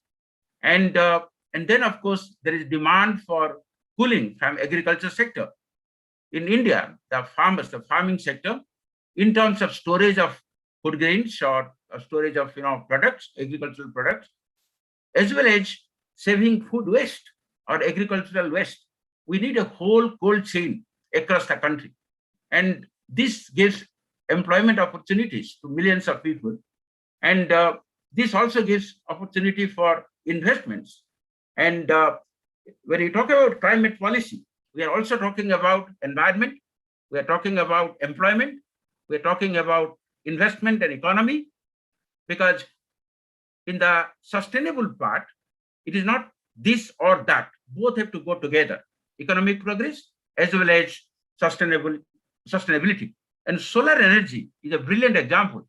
And then, of course, there is demand for cooling from agriculture sector. In India, the farming sector, in terms of storage of food grains or storage of products, agricultural products, as well as saving food waste or agricultural waste, we need a whole cold chain across the country. And this gives employment opportunities to millions of people. And this also gives opportunity for investments. And when you talk about climate policy, we are also talking about environment, we are talking about employment, we are talking about investment and economy, because in the sustainable part, it is not this or that. Both have to go together, economic progress as well as sustainability. And solar energy is a brilliant example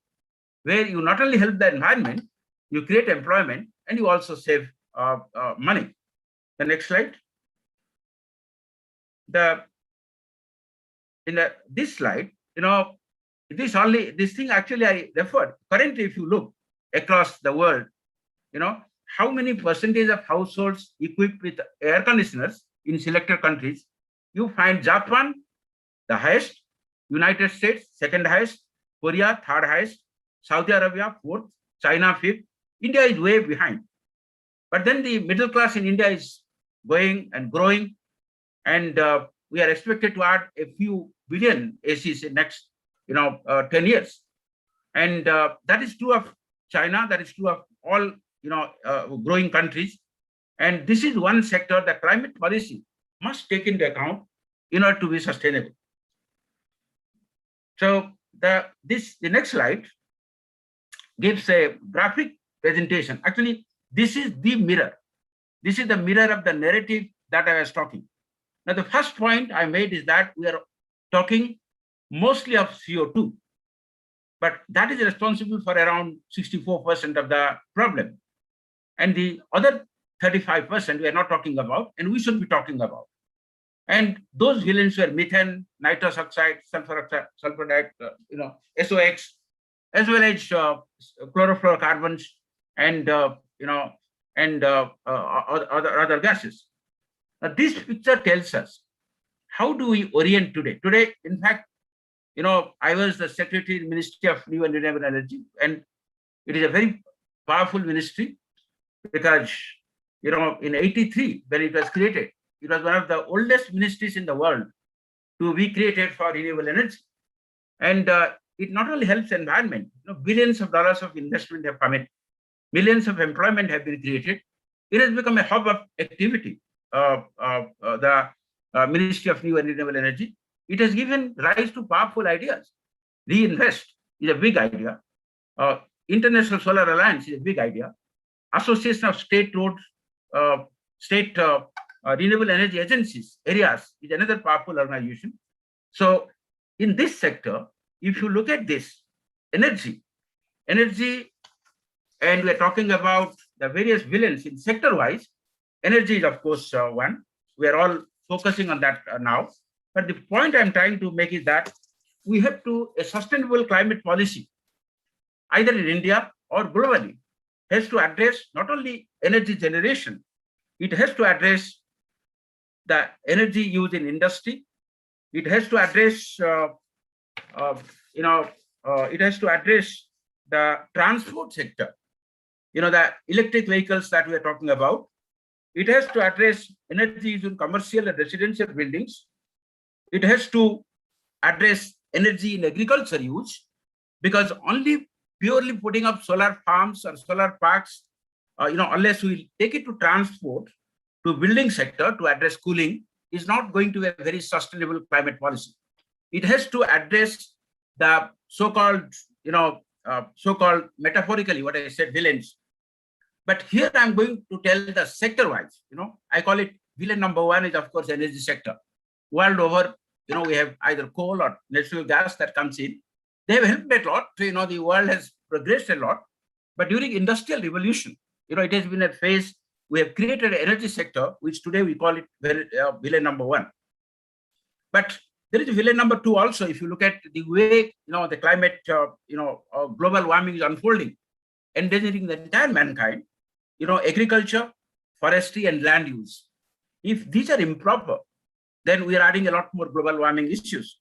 where you not only help the environment, you create employment, and you also save money. The next slide. This slide, this thing actually I referred. Currently, if you look across the world, how many percentage of households equipped with air conditioners in selected countries, you find Japan the highest, United States second highest, Korea third highest, Saudi Arabia fourth, China fifth. India is way behind. But then the middle class in India is going and growing, and we are expected to add a few billion ACs in next 10 years. And that is true of China, that is true of all growing countries. And this is one sector that climate policy must take into account in order to be sustainable. So the next slide gives a graphic presentation. Actually, this is the mirror. This is the mirror of the narrative that I was talking. Now, the first point I made is that we are talking mostly of CO2, but that is responsible for around 64% of the problem. And the other 35% we are not talking about, and we should be talking about. And those villains were methane, nitrous oxide, sulfur oxide, sulfur dioxide, SOx, as well as chlorofluorocarbons and other gases. Now, this picture tells us how do we orient today. Today, in fact, I was the Secretary in the Ministry of New and Renewable Energy, and it is a very powerful ministry because, in '83, when it was created, it was one of the oldest ministries in the world to be created for renewable energy. And it not only helps environment, billions of dollars of investment have come in, millions of employment have been created. It has become a hub of activity. The Ministry of New and Renewable Energy, it has given rise to powerful ideas. Reinvest is a big idea. International Solar Alliance is a big idea. Association of State Roads, State Renewable Energy Agencies, areas is another powerful organization. So in this sector, if you look at this, energy, and we're talking about the various villains in sector-wise, energy is, of course, one. We are all focusing on that now. But the point I'm trying to make is that we have a sustainable climate policy, either in India or globally, has to address not only energy generation, it has to address the energy used in industry. It has to address, it has to address the transport sector, the electric vehicles that we are talking about. It has to address energy used in commercial and residential buildings. It has to address energy in agriculture use, because only purely putting up solar farms or solar parks, unless we take it to transport, to building sector to address cooling, is not going to be a very sustainable climate policy. It has to address the so-called, so-called metaphorically, what I said, villains. But here I'm going to tell the sector-wise. I call it villain number one is, of course, energy sector. World over, we have either coal or natural gas that comes in. They have helped a lot. The world has progressed a lot. But during industrial revolution, it has been a phase. We have created an energy sector, which today we call it villain number one. But there is a villain number two also. If you look at the way, the climate, global warming is unfolding, endangering the entire mankind, agriculture, forestry, and land use. If these are improper, then we are adding a lot more global warming issues.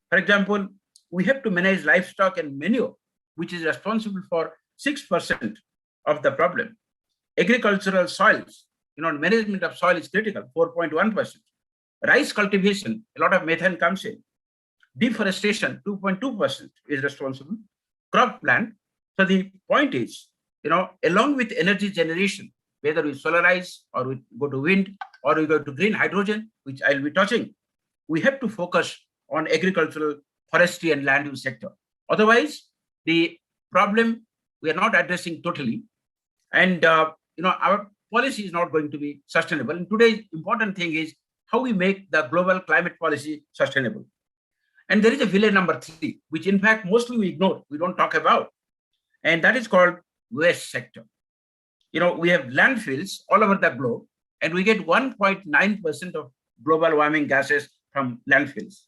For example, we have to manage livestock and manure, which is responsible for 6% of the problem. Agricultural soils, management of soil is critical, 4.1%. Rice cultivation, a lot of methane comes in. Deforestation, 2.2% is responsible. Crop plant. So the point is, along with energy generation, whether we solarize or we go to wind or we go to green hydrogen, which I'll be touching, we have to focus on agricultural, forestry, and land use sector. Otherwise, the problem we are not addressing totally, and our policy is not going to be sustainable. And today's important thing is how we make the global climate policy sustainable. And there is a villain number three, which in fact mostly we ignore, we don't talk about, and that is called waste sector. We have landfills all over the globe, and we get 1.9% of global warming gases from landfills.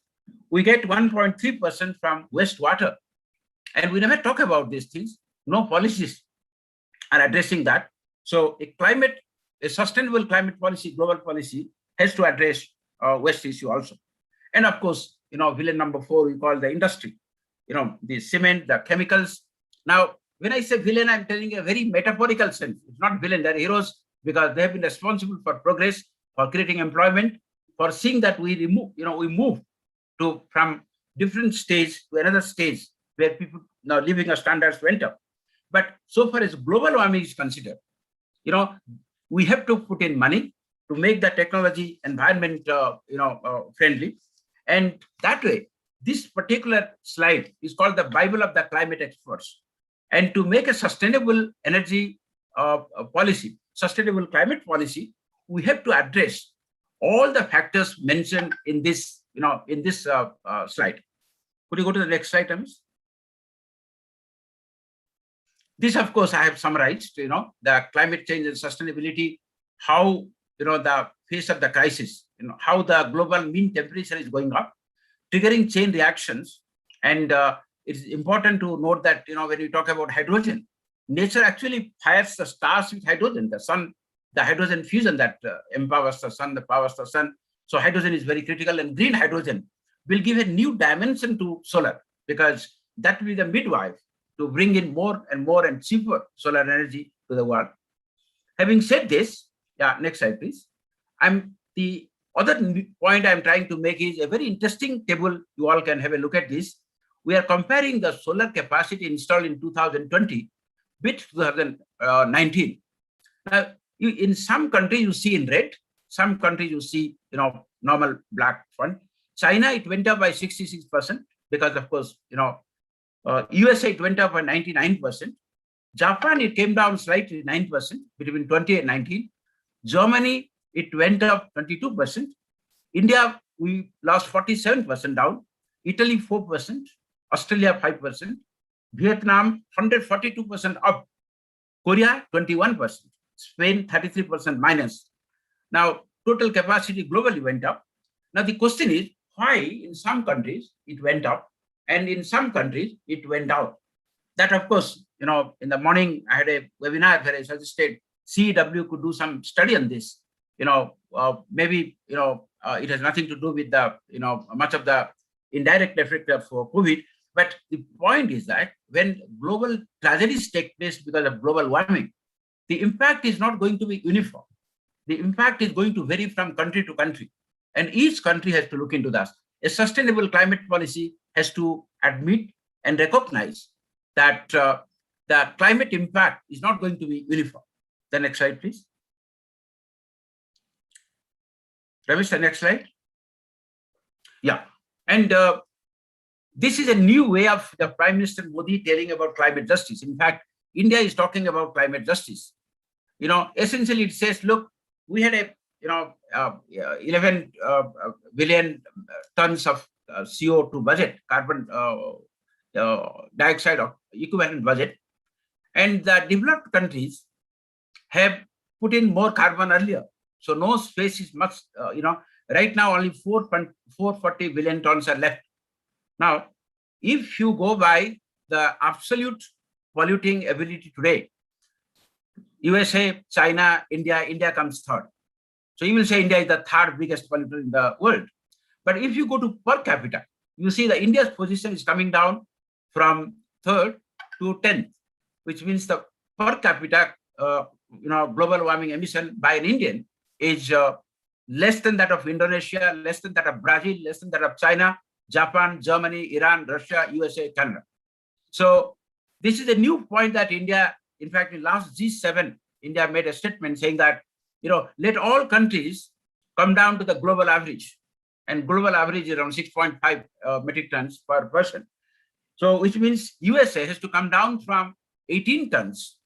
We get 1.3% from wastewater, and we never talk about these things. No policies are addressing that. So a sustainable climate policy, global policy, has to address waste issue also. And of course, villain number four, we call the industry, the cement, the chemicals. Now, when I say villain, I'm telling a very metaphorical sense. It's not villain, they're heroes, because they have been responsible for progress, for creating employment, for seeing that we move from different stage to another stage where people now living standards went up. But so far as global warming is considered, we have to put in money to make the technology environment friendly. And that way, this particular slide is called the Bible of the climate experts. And to make a sustainable energy policy, sustainable climate policy, we have to address all the factors mentioned in this, slide. Could you go to the next slide, Amish? This, of course, I have summarized, the climate change and sustainability, how, the face of the crisis, how the global mean temperature is going up, triggering chain reactions. And it's important to note that, when we talk about hydrogen, nature actually fires the stars with hydrogen, the sun, the hydrogen fusion that empowers the sun, that powers the sun. So hydrogen is very critical, and green hydrogen will give a new dimension to solar, because that will be the midwife to bring in more and more and cheaper solar energy to the world. Having said this, next slide, please. The other point I'm trying to make is a very interesting table. You all can have a look at this. We are comparing the solar capacity installed in 2020 with 2019. Now, in some countries you see in red, some countries you see, normal black font. China, it went up by 66% because, of course, USA, it went up by 99%. Japan, it came down slightly, 9% between 20 and 19. Germany, it went up 22%. India, we lost 47% down. Italy, 4%. Australia, 5%. Vietnam, 142% up. Korea, 21%. Spain, 33% minus. Now, total capacity globally went up. Now, the question is, why in some countries it went up and in some countries it went down. That, of course, in the morning I had a webinar where I suggested CEW could do some study on this. Maybe, it has nothing to do with the, much of the indirect effect of COVID. But the point is that when global tragedies take place because of global warming, the impact is not going to be uniform. The impact is going to vary from country to country. And each country has to look into that. A sustainable climate policy has to admit and recognize that the climate impact is not going to be uniform. The next slide, please. Ramesh, the next slide. Yeah. And this is a new way of the Prime Minister Modi telling about climate justice. In fact, India is talking about climate justice. Essentially it says, look, we had a 11 billion tons of CO2 budget, carbon dioxide equivalent budget, and the developed countries have put in more carbon earlier. So no space is much, right now only 440 billion tons are left. Now, if you go by the absolute polluting ability today, USA, China, India comes third. So you will say India is the third biggest polluter in the world. But if you go to per capita, you see the India's position is coming down from third to 10th, which means the per capita, global warming emission by an Indian is less than that of Indonesia, less than that of Brazil, less than that of China, Japan, Germany, Iran, Russia, USA, Canada. So this is a new point that India, in fact, in last G7, India made a statement saying that, let all countries come down to the global average. And global average is around 6.5 metric tons per person. So which means USA has to come down from 18 tons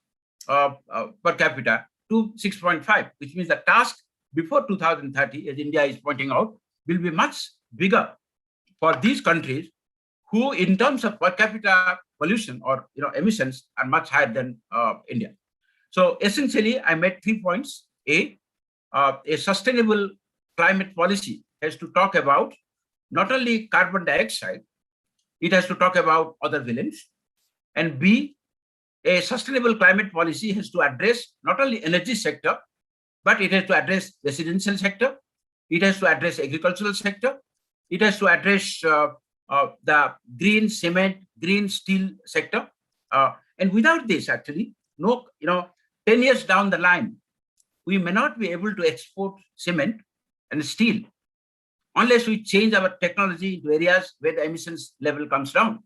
per capita to 6.5, which means the task before 2030, as India is pointing out, will be much bigger for these countries who, in terms of per capita pollution or emissions, are much higher than India. So essentially, I made 3 points. A sustainable climate policy has to talk about not only carbon dioxide, it has to talk about other villains. And B, a sustainable climate policy has to address not only energy sector, but it has to address residential sector, it has to address agricultural sector, it has to address the green cement, green steel sector. And without this, actually, 10 years down the line, we may not be able to export cement and steel unless we change our technology into areas where the emissions level comes down.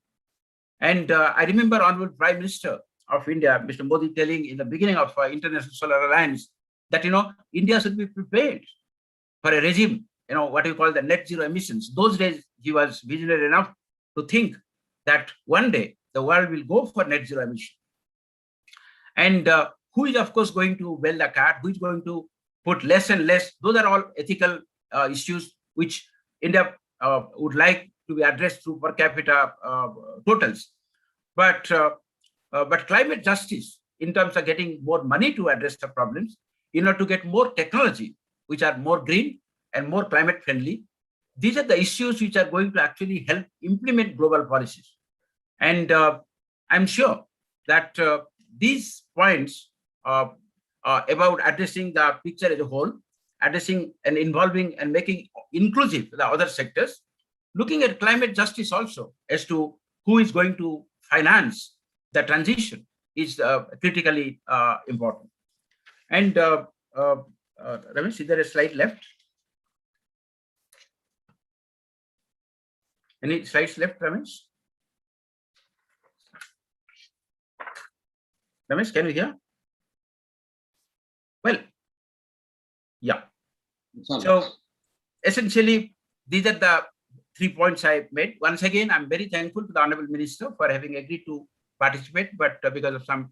And I remember Honorable Prime Minister of India, Mr. Modi, telling in the beginning of International Solar Alliance that, India should be prepared for a regime, what you call the net zero emissions. Those days, he was visionary enough to think that one day the world will go for net zero emission. And who is, of course, going to bail the cat? Who is going to put less and less? Those are all ethical issues which India would like to be addressed through per capita totals. But climate justice, in terms of getting more money to address the problems, to get more technology, which are more green and more climate friendly, these are the issues which are going to actually help implement global policies. And I'm sure that these points about addressing the picture as a whole, addressing and involving and making inclusive the other sectors, looking at climate justice also as to who is going to finance the transition is critically important. And Ramesh, is there a slide left? Any slides left, Ramesh? Ramesh, can you hear? Well, yeah. So essentially, these are the 3 points I made. Once again, I'm very thankful to the Honorable Minister for having agreed to participate, but because of some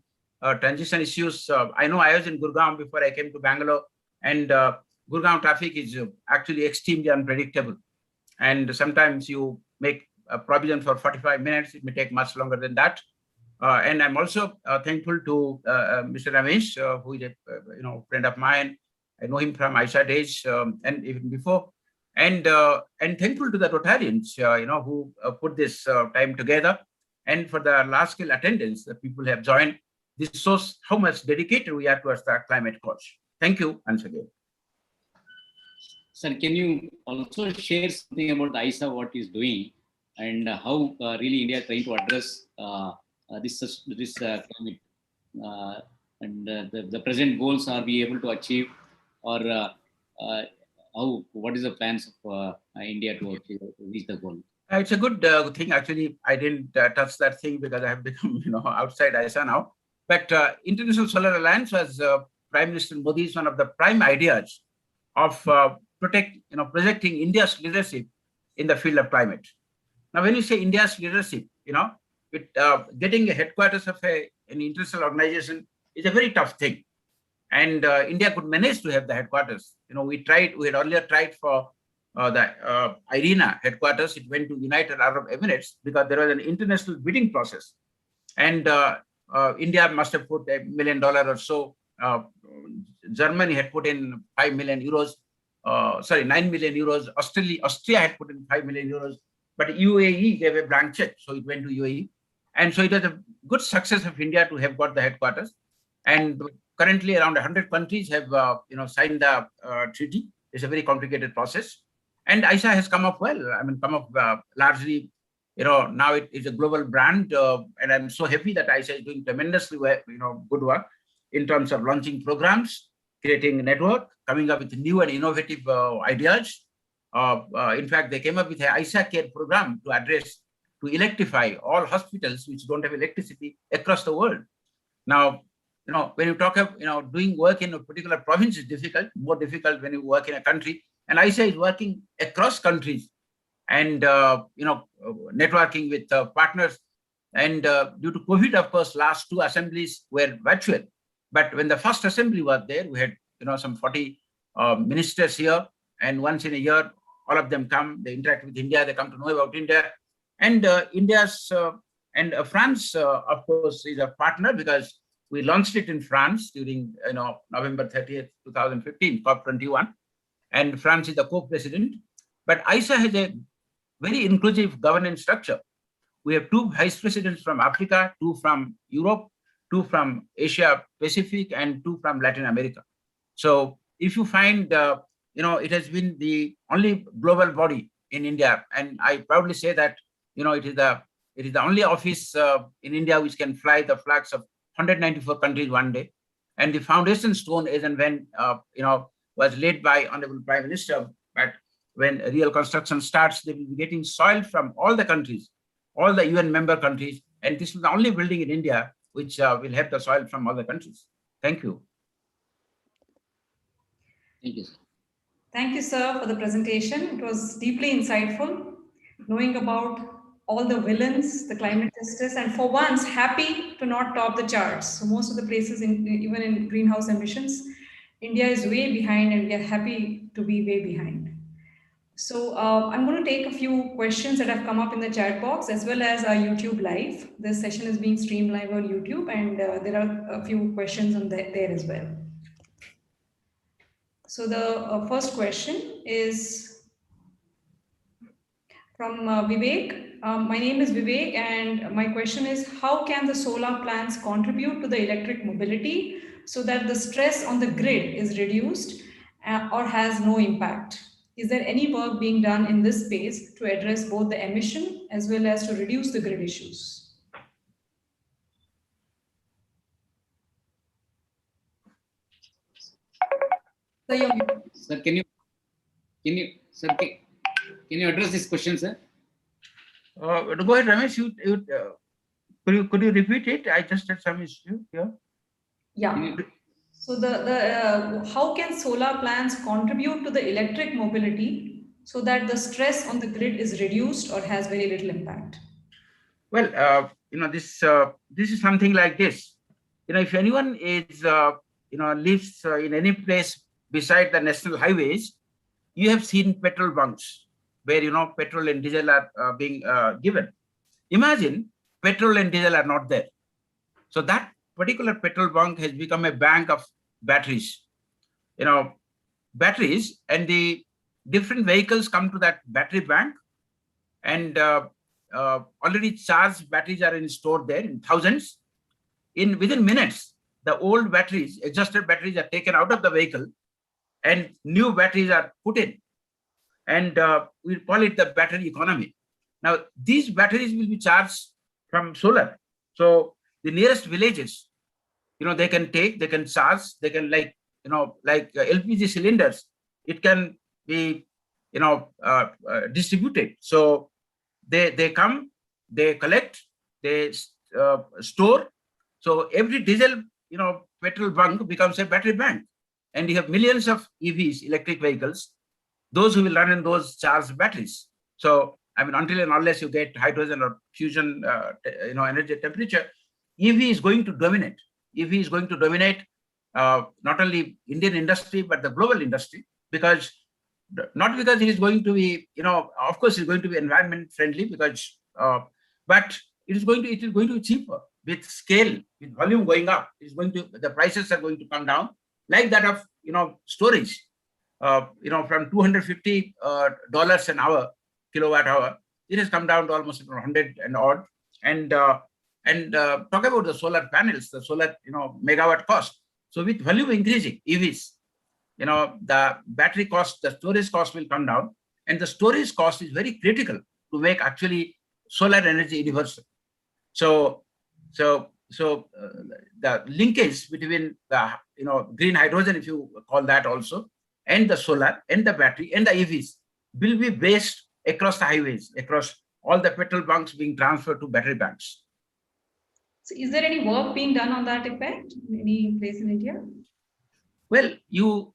transition issues, I know I was in Gurgaon before I came to Bangalore, and Gurgaon traffic is actually extremely unpredictable. And sometimes you make a provision for 45 minutes, it may take much longer than that. And I'm also thankful to Mr. Ramesh, who is a friend of mine. I know him from Aisha days and even before. and thankful to the Rotarians, who put this time together, and for the large scale attendance that people have joined. This shows how much dedicated we are towards the climate cause. Thank you once again. Sir, can you also share something about the ISA, what is doing, and how really India is trying to address this climate, and the present goals are we able to achieve, or what is the plans of India to reach the goal? It's a good thing. Actually, I didn't touch that thing because I have become, outside ISA now. But International Solar Alliance was Prime Minister Modi's one of the prime ideas of projecting India's leadership in the field of climate. Now, when you say India's leadership, getting a headquarters of an international organization is a very tough thing. And India could manage to have the headquarters. We had earlier tried for the IRENA headquarters. It went to United Arab Emirates because there was an international bidding process. And India must have put $1 million or so. Germany had put in 5 million euros. 9 million euros. Austria had put in 5 million euros. But UAE gave a blank check. So it went to UAE. And so it was a good success of India to have got the headquarters. And currently around 100 countries have signed the treaty. It's a very complicated process. And ISA has come up well. Largely, now it is a global brand. And I'm so happy that ISA is doing tremendously well, good work in terms of launching programs, creating a network, coming up with new and innovative ideas. In fact, they came up with an ISA Care program to electrify all hospitals which don't have electricity across the world. Now, when you talk of, doing work in a particular province is difficult, more difficult when you work in a country. And ISA is working across countries and, networking with partners. And due to COVID, of course, last two assemblies were virtual. But when the first assembly was there, we had, some 40 ministers here. And once in a year, all of them come, they interact with India, they come to know about India. And France, of course, is a partner because we launched it in France during November 30th, 2015, COP21, and France is the co-president. But ISA has a very inclusive governance structure. We have 2 vice presidents from Africa, 2 from Europe, 2 from Asia Pacific, and 2 from Latin America. So if you find, it has been the only global body in India, and I proudly say that, it is the only office in India which can fly the flags of 194 countries one day. And the foundation stone is and when, was laid by Honorable Prime Minister. But when real construction starts, they will be getting soil from all the countries, all the UN member countries. And this is the only building in India which will have the soil from all the countries. Thank you. Thank you, sir. Thank you, sir, for the presentation. It was deeply insightful, knowing about all the villains, the climate justice, and for once, happy to not top the charts. So most of the places, even in greenhouse emissions, India is way behind, and we are happy to be way behind. So I'm going to take a few questions that have come up in the chat box as well as our YouTube live. This session is being streamed live on YouTube, and there are a few questions on there as well. So the first question is from Vivek. My name is Vivek, and my question is, how can the solar plants contribute to the electric mobility so that the stress on the grid is reduced or has no impact? Is there any work being done in this space to address both the emission as well as to reduce the grid issues? Sir, can you address this question, sir? Go ahead, Ramesh. Could you repeat it? I just had some issue here. Yeah. So how can solar plants contribute to the electric mobility so that the stress on the grid is reduced or has very little impact? Well, this is something like this. If anyone is lives in any place beside the national highways, you have seen petrol bunks where petrol and diesel are being given. Imagine petrol and diesel are not there. So that particular petrol bunk has become a bank of batteries. Batteries, and the different vehicles come to that battery bank, and already charged batteries are stored there in thousands. Within minutes, the old batteries, exhausted batteries, are taken out of the vehicle, and new batteries are put in, and we call it the battery economy. Now, these batteries will be charged from solar. So the nearest villages, they can charge, they can like LPG cylinders, it can be, distributed. So they come, they collect, they store. So every diesel, petrol bunk becomes a battery bank, and you have millions of EVs, electric vehicles, those who will run in those charged batteries. So, I mean, until and unless you get hydrogen or fusion, energy temperature, EV is going to dominate. EV is going to dominate not only Indian industry, but the global industry, because not because it is going to be, of course, it's going to be environment friendly, because, but it is going to be cheaper with scale, with volume going up. The prices are going to come down, like that of, storage. From $250 an hour, kilowatt hour, it has come down to almost 100 and odd. And talk about the solar panels, the solar, megawatt cost. So with volume increasing, EVs, the battery cost, the storage cost will come down, and the storage cost is very critical to make actually solar energy universal. So the linkage between the, green hydrogen, if you call that also, and the solar and the battery and the EVs will be based across the highways, across all the petrol bunks being transferred to battery banks. So is there any work being done on that effect in any place in India? Well, you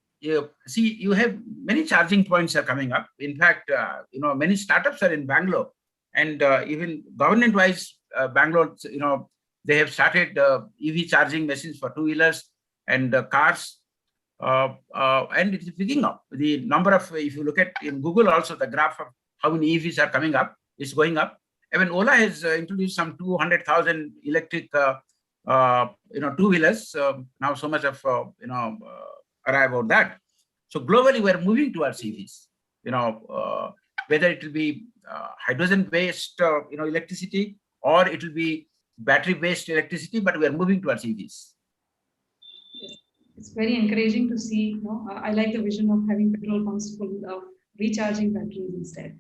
see, you have many charging points are coming up. In fact, many startups are in Bangalore, and even government-wise, Bangalore, they have started EV charging machines for two-wheelers and cars. And it is picking up. The number of, if you look at in Google also, the graph of how many EVs are coming up is going up. I mean, Ola has introduced some 200,000 electric, two-wheelers. Now so much of, arrive about that. So globally, we're moving towards EVs. Whether it will be hydrogen-based, electricity, or it will be battery-based electricity, but we are moving towards EVs. It's very encouraging to see. I like the vision of having petrol bunks full of recharging batteries instead.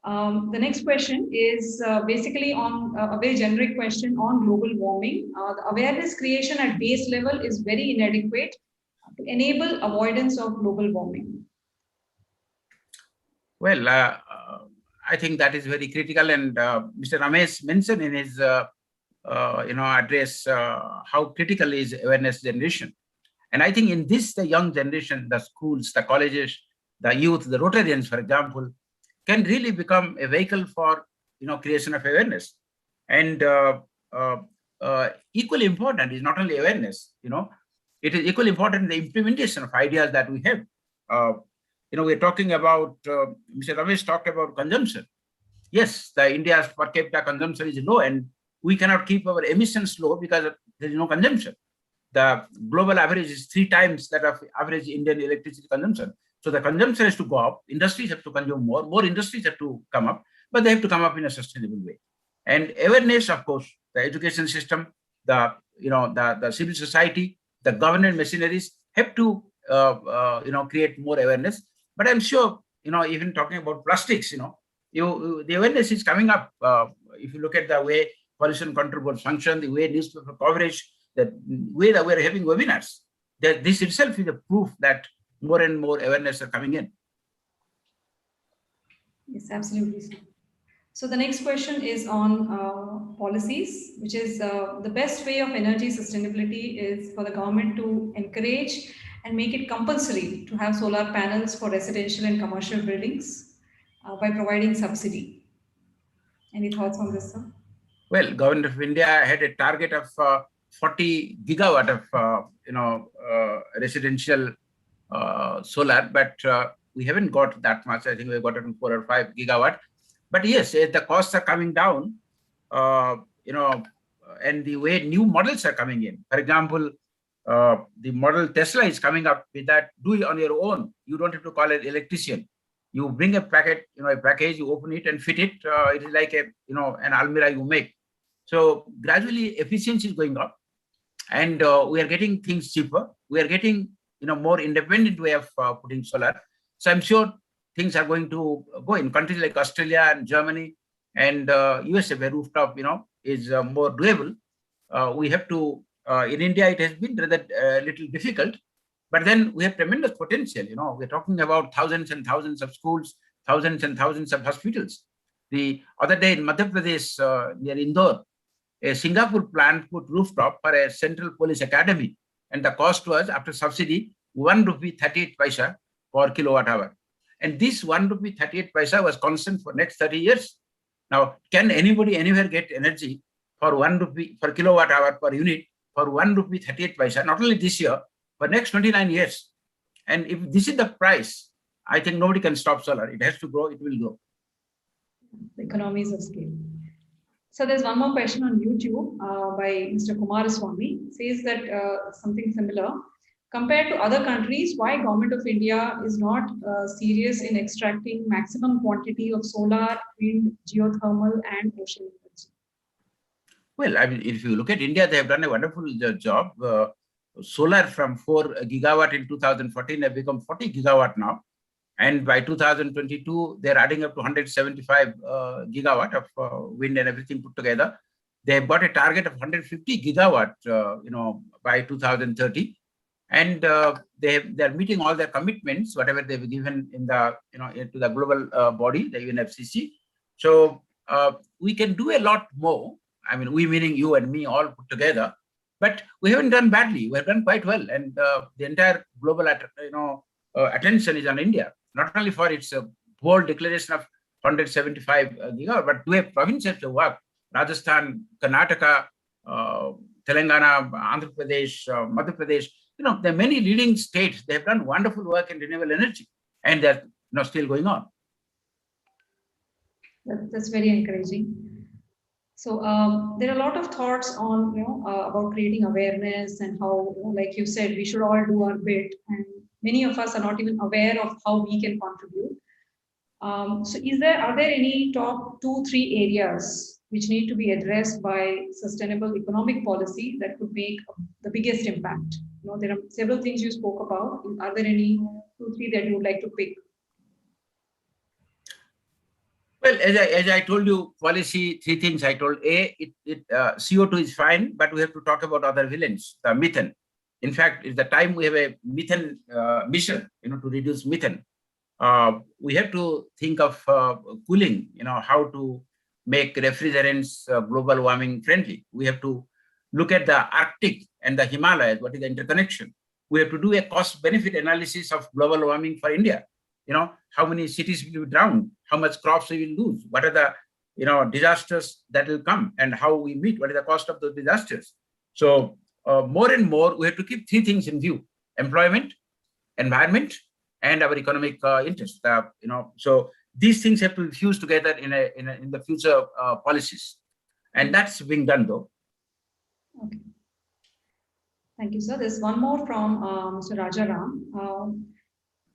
The next question is basically on a very generic question on global warming. The awareness creation at base level is very inadequate to enable avoidance of global warming. Well, I think that is very critical, and Mr. Ramesh mentioned in his address how critical is awareness generation. And I think in this, the young generation, the schools, the colleges, the youth, the Rotarians, for example, can really become a vehicle for, creation of awareness. And equally important is not only awareness, it is equally important the implementation of ideas that we have. We're talking about, Mr. Ramesh talked about consumption. Yes, the India's per capita consumption is low, and we cannot keep our emissions low because there is no consumption. The global average is 3 times that of average Indian electricity consumption. So the consumption has to go up. Industries have to consume more industries have to come up, but they have to come up in a sustainable way. And awareness, of course, the education system, the civil society, the government machineries have to, create more awareness. But I'm sure, even talking about plastics, the awareness is coming up. If you look at the way pollution control board function, the way newspaper coverage, the way that we're having webinars, that this itself is a proof that more and more awareness are coming in. Yes, absolutely. So the next question is on policies, which is the best way of energy sustainability is for the government to encourage and make it compulsory to have solar panels for residential and commercial buildings by providing subsidy. Any thoughts on this, sir? Well, Government of India had a target of 40 gigawatt of residential solar, but we haven't got that much. I think we've gotten 4 or 5 gigawatt. But yes, the costs are coming down, and the way new models are coming in. For example, the model Tesla is coming up with that, do it on your own. You don't have to call an electrician. You bring a packet, a package, you open it and fit it. It is like an almirah you make. So gradually efficiency is going up, and we are getting things cheaper. We are getting, more independent way of putting solar. So I'm sure things are going to go in countries like Australia and Germany and USA, where rooftop, is more doable. We have to, in India, it has been rather little difficult, but then we have tremendous potential. We're talking about thousands and thousands of schools, thousands and thousands of hospitals. The other day in Madhya Pradesh, near Indore, a Singapore plant put rooftop for a central police academy, and the cost was, after subsidy, 1 rupee 38 paisa per kilowatt hour. And this 1 rupee 38 paisa was constant for next 30 years. Now, can anybody anywhere get energy for 1 rupee per kilowatt hour per unit for 1 rupee 38 paisa, not only this year, but next 29 years? And if this is the price, I think nobody can stop solar. It has to grow, it will grow. The economies of scale. So there's one more question on YouTube by Mr. Kumaraswamy. Says that something similar. Compared to other countries, why government of India is not serious in extracting maximum quantity of solar, wind, geothermal, and ocean energy? Well, I mean, if you look at India, they have done a wonderful job. Solar from 4 gigawatt in 2014 have become 40 gigawatt now. And by 2022, they're adding up to 175 gigawatt of wind and everything put together. They've got a target of 150 gigawatt, by 2030. And they're meeting all their commitments, whatever they've given in the, to the global body, the UNFCCC. So we can do a lot more. I mean, we meaning you and me all put together, but we haven't done badly. We have done quite well. And the entire global, attention is on India, not only for its bold declaration of 175 gigawatt, but we have provinces to work: Rajasthan, Karnataka, Telangana, Andhra Pradesh, Madhya Pradesh. There are many leading states. They have done wonderful work in renewable energy, and they're still going on. That's very encouraging. So there are a lot of thoughts on about creating awareness and how, like you said, we should all do our bit, and many of us are not even aware of how we can contribute. So are there any top 2-3 areas which need to be addressed by sustainable economic policy that could make the biggest impact? There are several things you spoke about. Are there any 2-3 that you would like to pick? Well, as I told you, policy, 3 things I told. CO2 is fine, but we have to talk about other villains, the methane. In fact, it's the time we have a methane mission, to reduce methane. We have to think of cooling, how to make refrigerants global warming friendly. We have to look at the Arctic and the Himalayas, what is the interconnection. We have to do a cost-benefit analysis of global warming for India. How many cities will be drowned, how much crops we will lose, what are the, disasters that will come, and how we meet, what is the cost of those disasters. So more and more, we have to keep 3 things in view: employment, environment, and our economic interest. So these things have to fuse together in the future policies, and that's being done though. Okay. Thank you, sir. There's one more from Mr. Rajaram.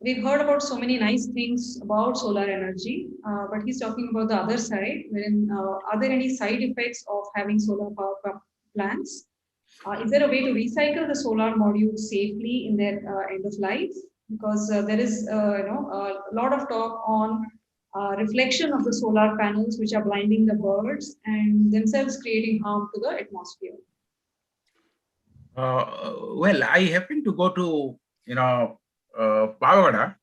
We've heard about so many nice things about solar energy, but he's talking about the other side, wherein are there any side effects of having solar power plants? Is there a way to recycle the solar modules safely in their end of life? Because there is a lot of talk on reflection of the solar panels, which are blinding the birds and themselves creating harm to the atmosphere. Well, I happen to go to, Pavagada,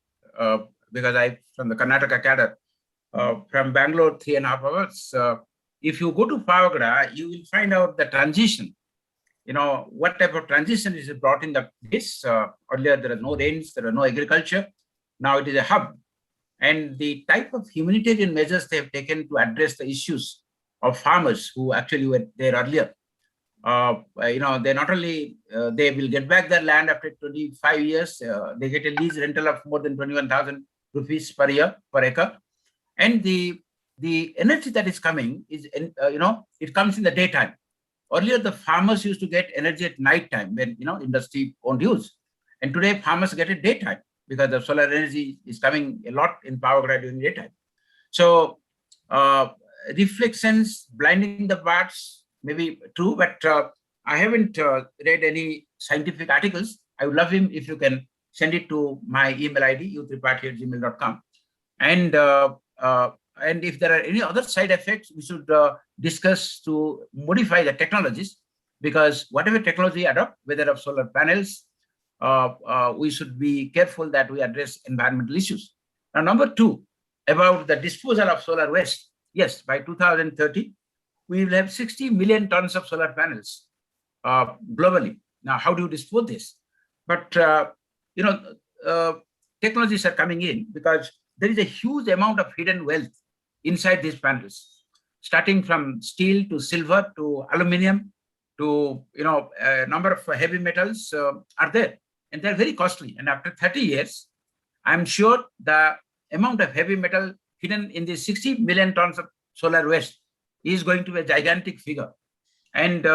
because I'm from the Karnataka cadre, from Bangalore, 3.5 hours. If you go to Pavagada, you will find out the transition. What type of transition is brought in this. Earlier, there are no rains, there are no agriculture. Now it is a hub. And the type of humanitarian measures they have taken to address the issues of farmers who actually were there earlier. They not only, they will get back their land after 25 years, they get a lease rental of more than 21,000 rupees per year, per acre. And the energy that is coming is, it comes in the daytime. Earlier, the farmers used to get energy at night time when, industry won't use. And today, farmers get it daytime because the solar energy is coming a lot in power grid during daytime. So reflections, blinding the birds may be true, but I haven't read any scientific articles. I would love him if you can send it to my email ID, youthtripathi@gmail.com. And if there are any other side effects, we should discuss to modify the technologies, because whatever technology adopt, whether of solar panels, we should be careful that we address environmental issues. Now, number two, about the disposal of solar waste. Yes, by 2030, we will have 60 million tons of solar panels globally. Now, how do you dispose this? But, technologies are coming in because there is a huge amount of hidden wealth inside these panels, starting from steel to silver to aluminum to, a number of heavy metals are there, and they're very costly. And after 30 years, I'm sure the amount of heavy metal hidden in the 60 million tons of solar waste is going to be a gigantic figure. And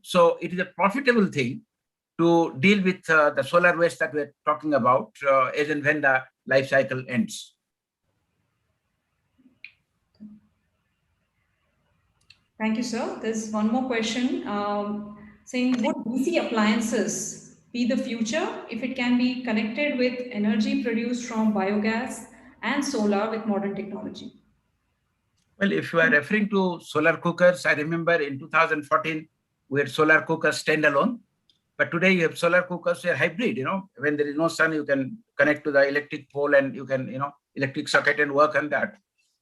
so it is a profitable thing to deal with the solar waste that we're talking about as and when the life cycle ends. Thank you, sir. There's one more question saying, would DC appliances be the future if it can be connected with energy produced from biogas and solar with modern technology? Well, if you are referring to solar cookers, I remember in 2014, we had solar cookers standalone. But today you have solar cookers, they're hybrid, when there is no sun, you can connect to the electric pole and you can, electric socket and work on that.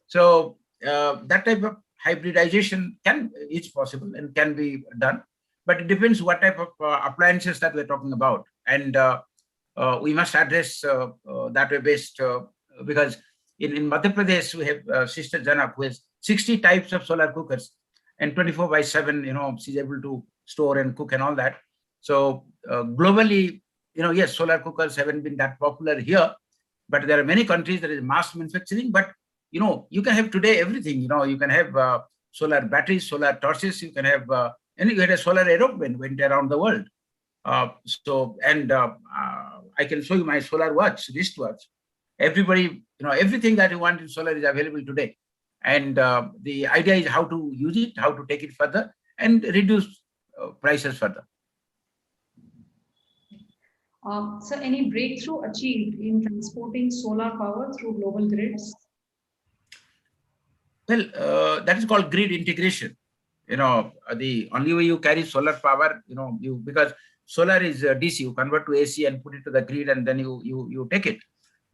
So that type of hybridization is possible and can be done, but it depends what type of appliances that we're talking about. And we must address that way based, because in Madhya Pradesh, we have Sister Janak, who has 60 types of solar cookers and 24/7, she's able to store and cook and all that. So globally, yes, solar cookers haven't been that popular here, but there are many countries that is mass manufacturing. But you can have today everything. You can have solar batteries, solar torches. You can have, and you had a solar aeroplane went around the world. I can show you my solar watch, wristwatch. Everybody, everything that you want in solar is available today. And the idea is how to use it, how to take it further, and reduce prices further. So any breakthrough achieved in transporting solar power through global grids? Well, that is called grid integration. The only way you carry solar power, because solar is DC, you convert to AC and put it to the grid, and then you take it.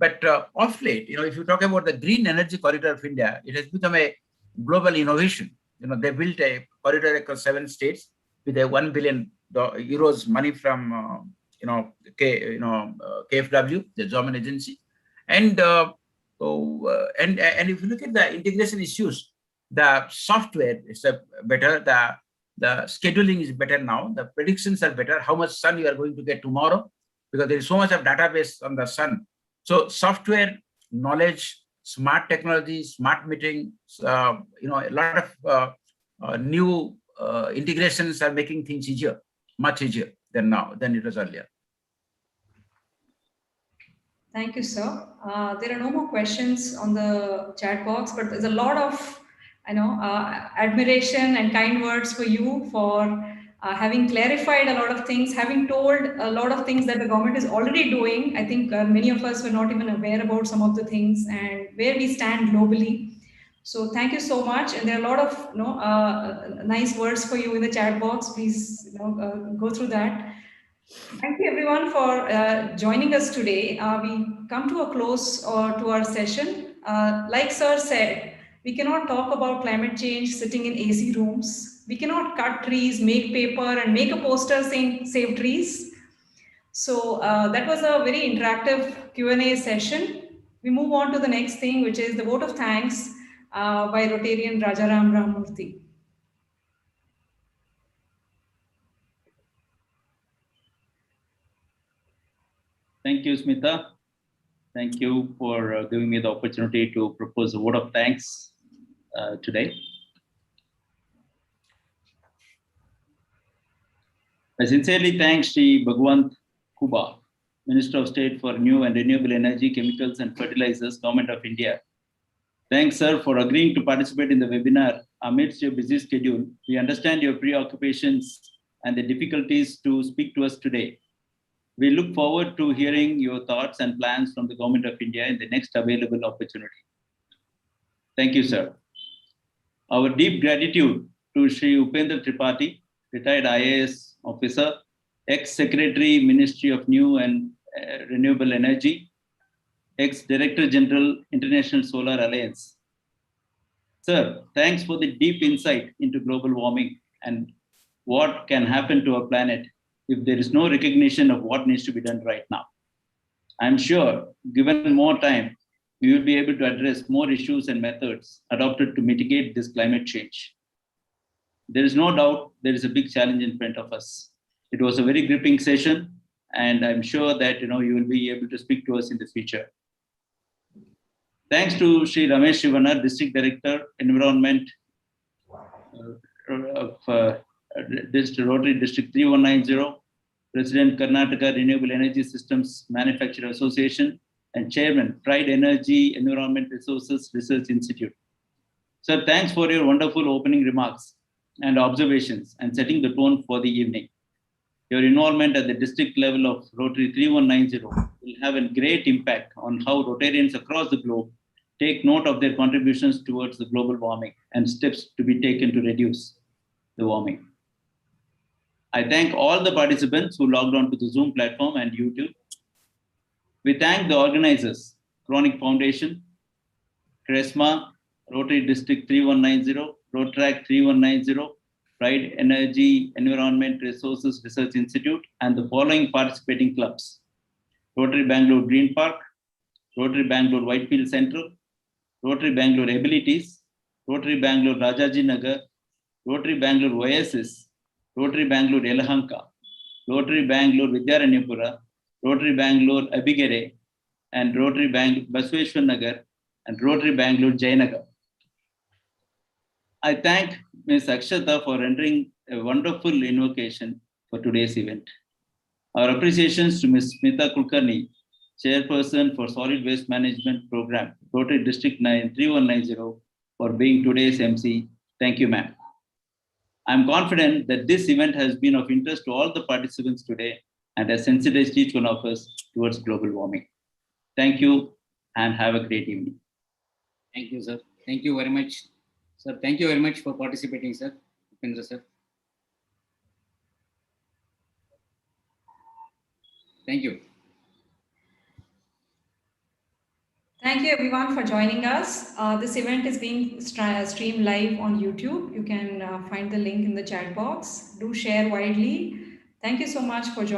But off late, if you talk about the green energy corridor of India, it has become a global innovation. They built a corridor across 7 states with a €1 billion money from KfW, the German agency, and if you look at the integration issues, the software is better, the scheduling is better now, the predictions are better, how much sun you are going to get tomorrow, because there is so much of database on the sun. So software, knowledge, smart technology, smart metering, a lot of new integrations are making things easier, much easier than it was earlier. Thank you, sir. There are no more questions on the chat box, but there's a lot of, admiration and kind words for you for having clarified a lot of things, having told a lot of things that the government is already doing. I think many of us were not even aware about some of the things and where we stand globally. So thank you so much. And there are a lot of nice words for you in the chat box. Please go through that. Thank you everyone for joining us today. We come to a close to our session. Like sir said, we cannot talk about climate change sitting in AC rooms. We cannot cut trees, make paper, and make a poster saying save trees. So that was a very interactive Q&A session. We move on to the next thing, which is the vote of thanks by Rotarian Rajaram Ramurthy. Thank you, Smita. Thank you for giving me the opportunity to propose a vote of thanks today. I sincerely thank Sri Bhagwant Kuba, Minister of State for New and Renewable Energy, Chemicals and Fertilizers, Government of India. Thanks, sir, for agreeing to participate in the webinar amidst your busy schedule. We understand your preoccupations and the difficulties to speak to us today. We look forward to hearing your thoughts and plans from the Government of India in the next available opportunity. Thank you, sir. Our deep gratitude to Sri Upendra Tripathi, retired IAS officer, ex-Secretary, Ministry of New and Renewable Energy, ex-Director General, International Solar Alliance. Sir, thanks for the deep insight into global warming and what can happen to our planet if there is no recognition of what needs to be done right now. I'm sure, given more time, we will be able to address more issues and methods adopted to mitigate this climate change. There is no doubt there is a big challenge in front of us. It was a very gripping session, and I'm sure that you will be able to speak to us in the future. Thanks to Sri Ramesh Shivana, District Director, Environment of Rotary District 3190, President, Karnataka Renewable Energy Systems Manufacturer Association, and Chairman, Pride Energy Environment Resources Research Institute. Sir, thanks for your wonderful opening remarks and observations and setting the tone for the evening. Your involvement at the district level of Rotary 3190 will have a great impact on how Rotarians across the globe take note of their contributions towards the global warming and steps to be taken to reduce the warming. I thank all the participants who logged on to the Zoom platform and YouTube. We thank the organizers, Chronic Foundation, CRESMA, Rotary District 3190, Rotrack 3190, Pride Energy Environment Resources Research Institute, and the following participating clubs: Rotary Bangalore Green Park, Rotary Bangalore Whitefield Central, Rotary Bangalore Abilities, Rotary Bangalore Rajaji Nagar, Rotary Bangalore Oasis, Rotary Bangalore Yelahanka, Rotary Bangalore Vidyaranyapura, Rotary Bangalore Abigere, and Rotary Bangalore Basweshwar Nagar, and Rotary Bangalore Jayanagar. I thank Ms. Akshata for rendering a wonderful invocation for today's event. Our appreciations to Ms. Smita Kulkarni, Chairperson for Solid Waste Management Program, Rotary District 3190, for being today's MC. Thank you, ma'am. I'm confident that this event has been of interest to all the participants today and has sensitized each one of us towards global warming. Thank you and have a great evening. Thank you, sir. Thank you very much. Sir, thank you very much for participating, sir. Upendra, sir. Thank you. Thank you everyone for joining us. This event is being streamed live on YouTube. You can find the link in the chat box. Do share widely. Thank you so much for joining.